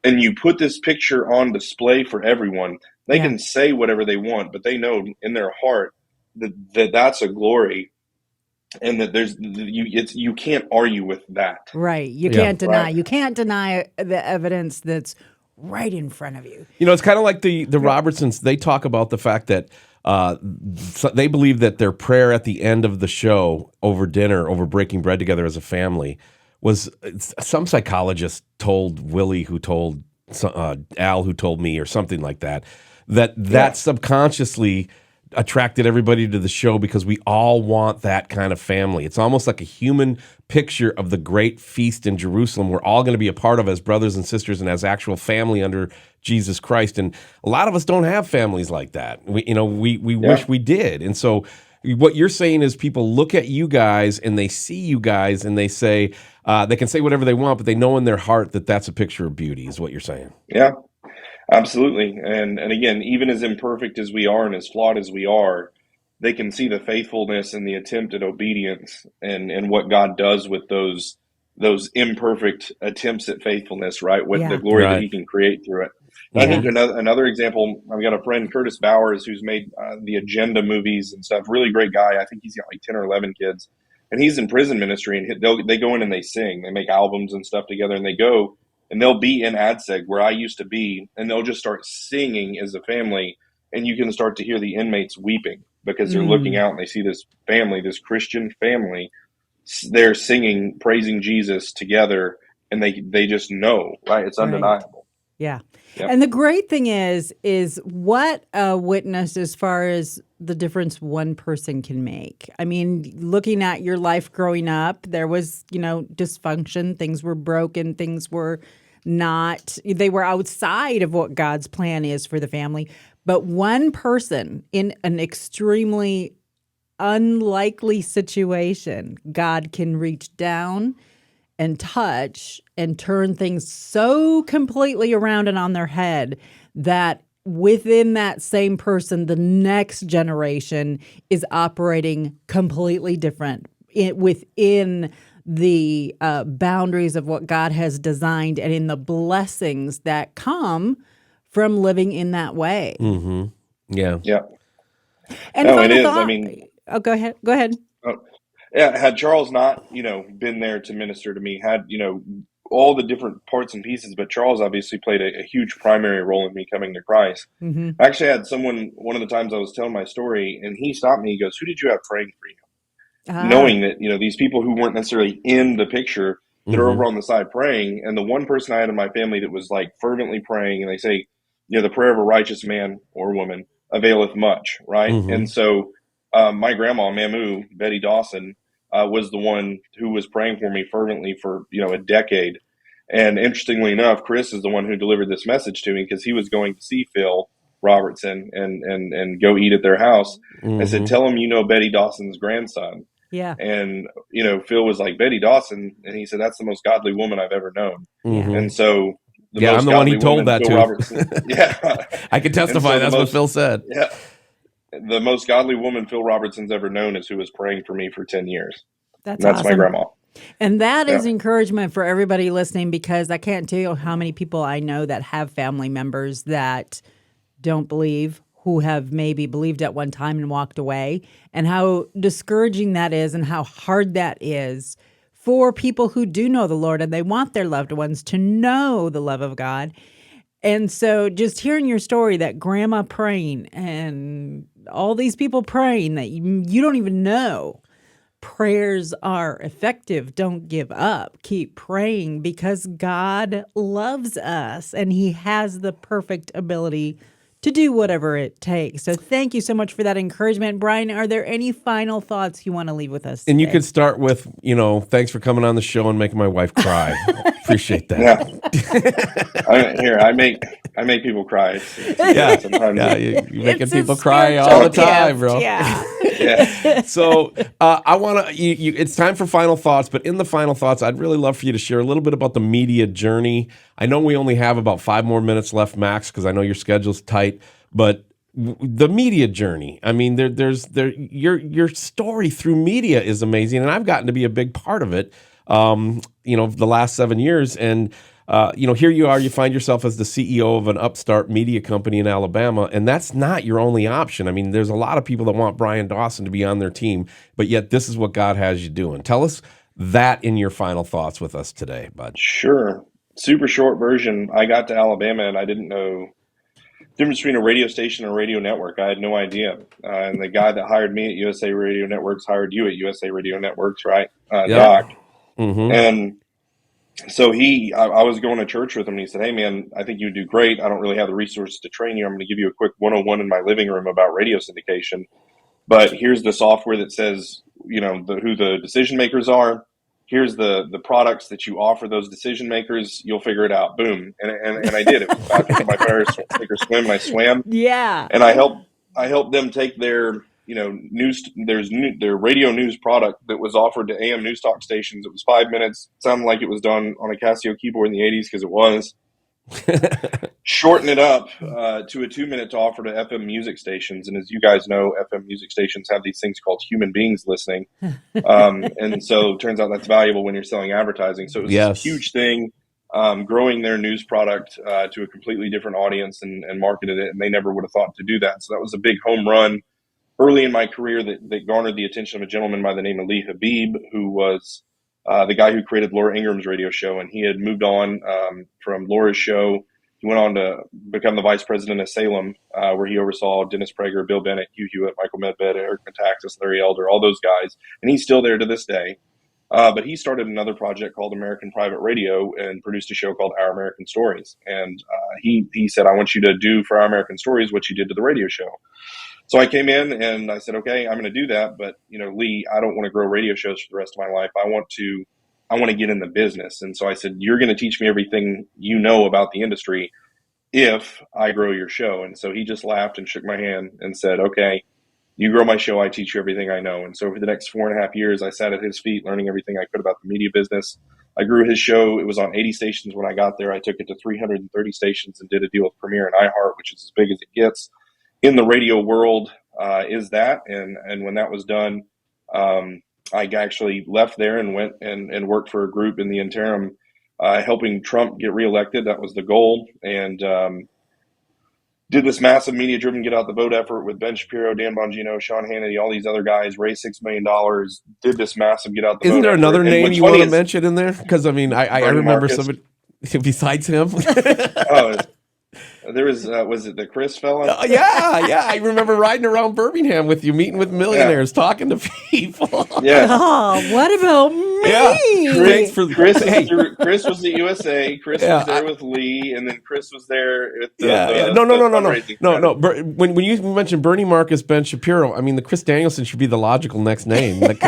And you put this picture on display for everyone. They can say whatever they want, but they know in their heart that's a glory. And that you can't argue with that. Right. You can't deny. You can't deny the evidence that's right in front of you. It's kind of like the Robertsons. They talk about the fact that they believe that their prayer at the end of the show over dinner, over breaking bread together as a family, was some psychologist told Willie, who told Al, who told me, or something like that, that subconsciously attracted everybody to the show, because we all want that kind of family. It's almost like a human picture of the great feast in Jerusalem we're all going to be a part of as brothers and sisters and as actual family under Jesus Christ. And a lot of us don't have families like that. We wish we did. And so what you're saying is people look at you guys and they see you guys and they say, they can say whatever they want, but they know in their heart that that's a picture of beauty, is what you're saying. Yeah. Absolutely. And again, even as imperfect as we are and as flawed as we are, they can see the faithfulness and the attempt at obedience and what God does with those imperfect attempts at faithfulness, right? With the glory that He can create through it. I think another example, I've got a friend, Curtis Bowers, who's made the Agenda movies and stuff. Really great guy. I think he's got 10 or 11 kids. And he's in prison ministry, and they go in and they sing. They make albums and stuff together, and they go and they'll be in ADSEG where I used to be, and they'll just start singing as a family, and you can start to hear the inmates weeping because they're looking out and they see this family, this Christian family, they're singing, praising Jesus together, and they just know, right? It's undeniable. Yeah. Yep. And the great thing is what a witness as far as the difference one person can make. I mean, looking at your life growing up, there was, dysfunction. Things were broken. Things were they were outside of what God's plan is for the family. But one person in an extremely unlikely situation, God can reach down and touch and turn things so completely around and on their head that within that same person, the next generation is operating completely different within the boundaries of what God has designed and in the blessings that come from living in that way. Mm-hmm. Yeah. Yeah. And No, it final is. thought. I mean, Go ahead. Go ahead. yeah, had Charles not, been there to minister to me, had, all the different parts and pieces, but Charles obviously played a huge primary role in me coming to Christ. Mm-hmm. I actually had someone, one of the times I was telling my story, and he stopped me. He goes, "Who did you have praying for you?" Knowing that, these people who weren't necessarily in the picture that are over on the side praying. And the one person I had in my family that was like fervently praying, and they say, the prayer of a righteous man or woman availeth much, right? Mm-hmm. And so my grandma, Mamu, Betty Dawson, was the one who was praying for me fervently for, a decade. And interestingly enough, Chris is the one who delivered this message to me because he was going to see Phil Robertson and go eat at their house. I said, "Tell him you know Betty Dawson's grandson." Yeah. And, Phil was like, "Betty Dawson." And he said, "That's the most godly woman I've ever known." Mm-hmm. And so I'm the one he told that Phil to. Robertson, yeah. I can testify. That's what Phil said. Yeah. The most godly woman Phil Robertson's ever known is who was praying for me for 10 years. That's awesome. My awesome. grandma. And that is encouragement for everybody listening, because I can't tell you how many people I know that have family members that don't believe, who have maybe believed at one time and walked away, and how discouraging that is and how hard that is for people who do know the Lord and they want their loved ones to know the love of God. And so just hearing your story, that grandma praying and all these people praying that you don't even know, prayers are effective. Don't give up. Keep praying, because God loves us and he has the perfect ability to do whatever it takes. So thank you so much for that encouragement. Bryan, are there any final thoughts you want to leave with us today? And you could start with, thanks for coming on the show and making my wife cry. Appreciate that. Yeah. I make people cry. Sometimes you're making people cry all the time, bro. Yeah. Yeah. So I want to. It's time for final thoughts, but in the final thoughts, I'd really love for you to share a little bit about the media journey. I know we only have about 5 more minutes left, Max, because I know your schedule's tight. But the media journey. I mean, your story through media is amazing, and I've gotten to be a big part of it. The last 7 years, and here you are. You find yourself as the CEO of an upstart media company in Alabama, and that's not your only option. I mean, there's a lot of people that want Bryan Dawson to be on their team, but yet this is what God has you doing. Tell us that in your final thoughts with us today, bud. Sure. Super short version. I got to Alabama and I didn't know the difference between a radio station and a radio network. I had no idea. And the guy that hired me at USA Radio Networks hired you at USA Radio Networks, right? Doc. Mm-hmm. And so I was going to church with him, and he said, "Hey man, I think you would do great. I don't really have the resources to train you. I'm going to give you a quick 101 in my living room about radio syndication. But here's the software that says, who the decision makers are. Here's the products that you offer those decision makers. You'll figure it out." Boom. And I did. It was back my parents sink or swim, and I swam. Yeah. And I helped them take their their radio news product that was offered to AM news talk stations. It was 5 minutes. Sounded like it was done on a Casio keyboard in the 80s, because it was. Shorten it up to a 2-minute to offer to FM music stations. And as you guys know, FM music stations have these things called human beings listening. And so it turns out that's valuable when you're selling advertising. So it was a huge thing, growing their news product to a completely different audience and marketed it. And they never would have thought to do that. So that was a big home run early in my career that garnered the attention of a gentleman by the name of Lee Habib, who was the guy who created Laura Ingram's radio show. And he had moved on from Laura's show. He went on to become the vice president of Salem, where he oversaw Dennis Prager, Bill Bennett, Hugh Hewitt, Michael Medved, Eric Metaxas, Larry Elder, all those guys. And he's still there to this day. But he started another project called American Private Radio and produced a show called Our American Stories. And he said, "I want you to do for Our American Stories what you did to the radio show." So I came in and I said, "Okay, I'm going to do that. But, Lee, I don't want to grow radio shows for the rest of my life. I want to get in the business." And so I said, "You're going to teach me everything you know about the industry if I grow your show." And so he just laughed and shook my hand and said, "Okay, you grow my show, I teach you everything I know. And so for the next 4.5 years, I sat at his feet learning everything I could about the media business. I grew his show. It was on 80 stations when I got there. I took it to 330 stations and did a deal with Premiere and iHeart, which is as big as it gets in the radio world, is that. And when that was done, I actually left there and went and worked for a group in the interim, helping Trump get reelected. That was the goal. And did this massive media-driven get out the vote effort with Ben Shapiro, Dan Bongino, Sean Hannity, all these other guys, raised $6 million, did this massive get out the vote effort. Isn't there another And name what's you funny want to is- mention in there? Because, I mean, I Bernie remember Marcus. somebody besides him. Oh, there was it the Chris fella? Yeah. I remember riding around Birmingham with you, meeting with millionaires, talking to people. Yeah. Oh, what about me? Yeah. Thanks for Chris was the USA. Chris was there with Lee, and then Chris was there with the No. fundraising When you mentioned Bernie Marcus, Ben Shapiro, I mean, the Chris Danielson should be the logical next name. Like,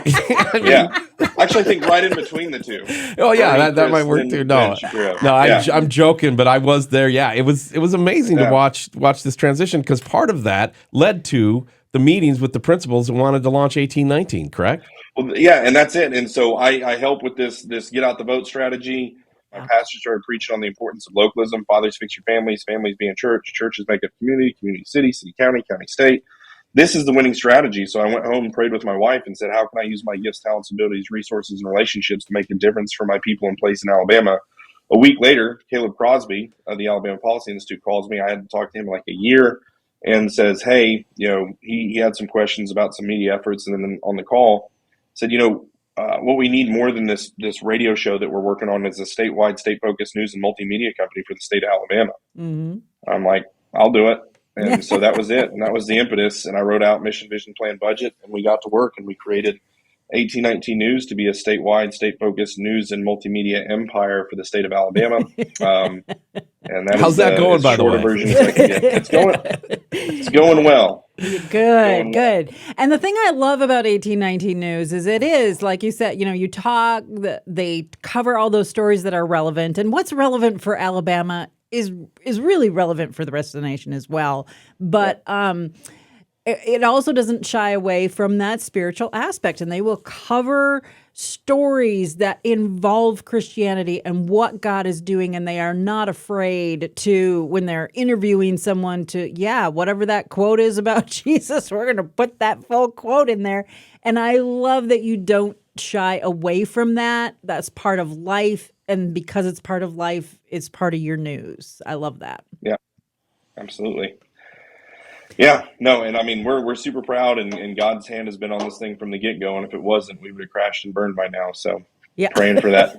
yeah. Actually, I think right in between the two. Oh yeah, Bernie, that Chris, might work then too. Ben Shapiro. No, Yeah. I'm joking, but I was there. Yeah, it was amazing to watch this transition, because part of that led to the meetings with the principals who wanted to launch 1819. Correct? Well, yeah, and that's it. And so I help with this get out the vote strategy. My pastor started preaching on the importance of localism. Fathers, fix your families. Families being church. Churches make up community. Community, city. City, county. County, state. This is the winning strategy. So I went home and prayed with my wife and said, how can I use my gifts, talents, abilities, resources, and relationships to make a difference for my people in place in Alabama? A week later, Caleb Crosby of the Alabama Policy Institute calls me. I hadn't talked to him in like a year, and says, hey, he had some questions about some media efforts. And then on the call said, what we need more than this radio show that we're working on is a statewide, state-focused news and multimedia company for the state of Alabama. Mm-hmm. I'm like, I'll do it. And so that was it. And that was the impetus. And I wrote out mission, vision, plan, budget, and we got to work, and we created 1819 News to be a statewide, state-focused news and multimedia empire for the state of Alabama. And how's that going, by the way? Version as I can get. It's going well. Good. And the thing I love about 1819 News is it is, like you said, you talk, they cover all those stories that are relevant. And what's relevant for Alabama is really relevant for the rest of the nation as well. But it also doesn't shy away from that spiritual aspect, and they will cover stories that involve Christianity and what God is doing, and they are not afraid to, when they're interviewing someone, to, whatever that quote is about Jesus, we're going to put that full quote in there. And I love that you don't shy away from that. That's part of life, and because it's part of life, it's part of your news. I love that. Yeah, absolutely. Yeah, no, and I mean, we're super proud, and God's hand has been on this thing from the get-go, and if it wasn't, we would have crashed and burned by now, so praying for that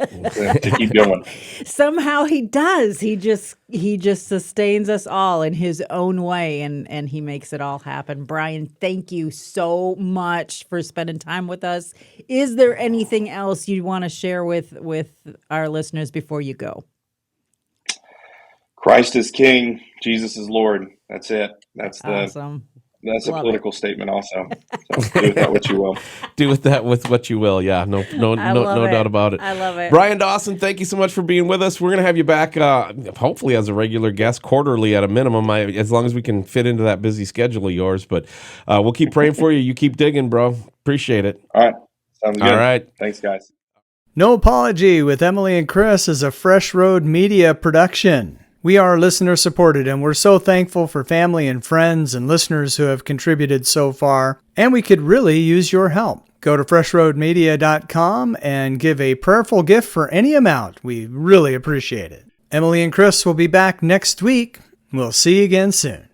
to keep going. Somehow he does. He just sustains us all in his own way, and he makes it all happen. Bryan, thank you so much for spending time with us. Is there anything else you want to share with our listeners before you go? Christ is King, Jesus is Lord. That's it. That's awesome. That's Love a political statement also. So do with that what you will. Do with that with what you will. Yeah, no doubt about it. I love it. Bryan Dawson, thank you so much for being with us. We're going to have you back, hopefully as a regular guest, quarterly at a minimum, as long as we can fit into that busy schedule of yours. But we'll keep praying for you. You keep digging, bro. Appreciate it. All right. Sounds good. All right. Thanks, guys. No Apology with Emilee and Chris is a Fresh Road Media production. We are listener supported, and we're so thankful for family and friends and listeners who have contributed so far, and we could really use your help. Go to freshroadmedia.com and give a prayerful gift for any amount. We really appreciate it. Emilee and Chris will be back next week. We'll see you again soon.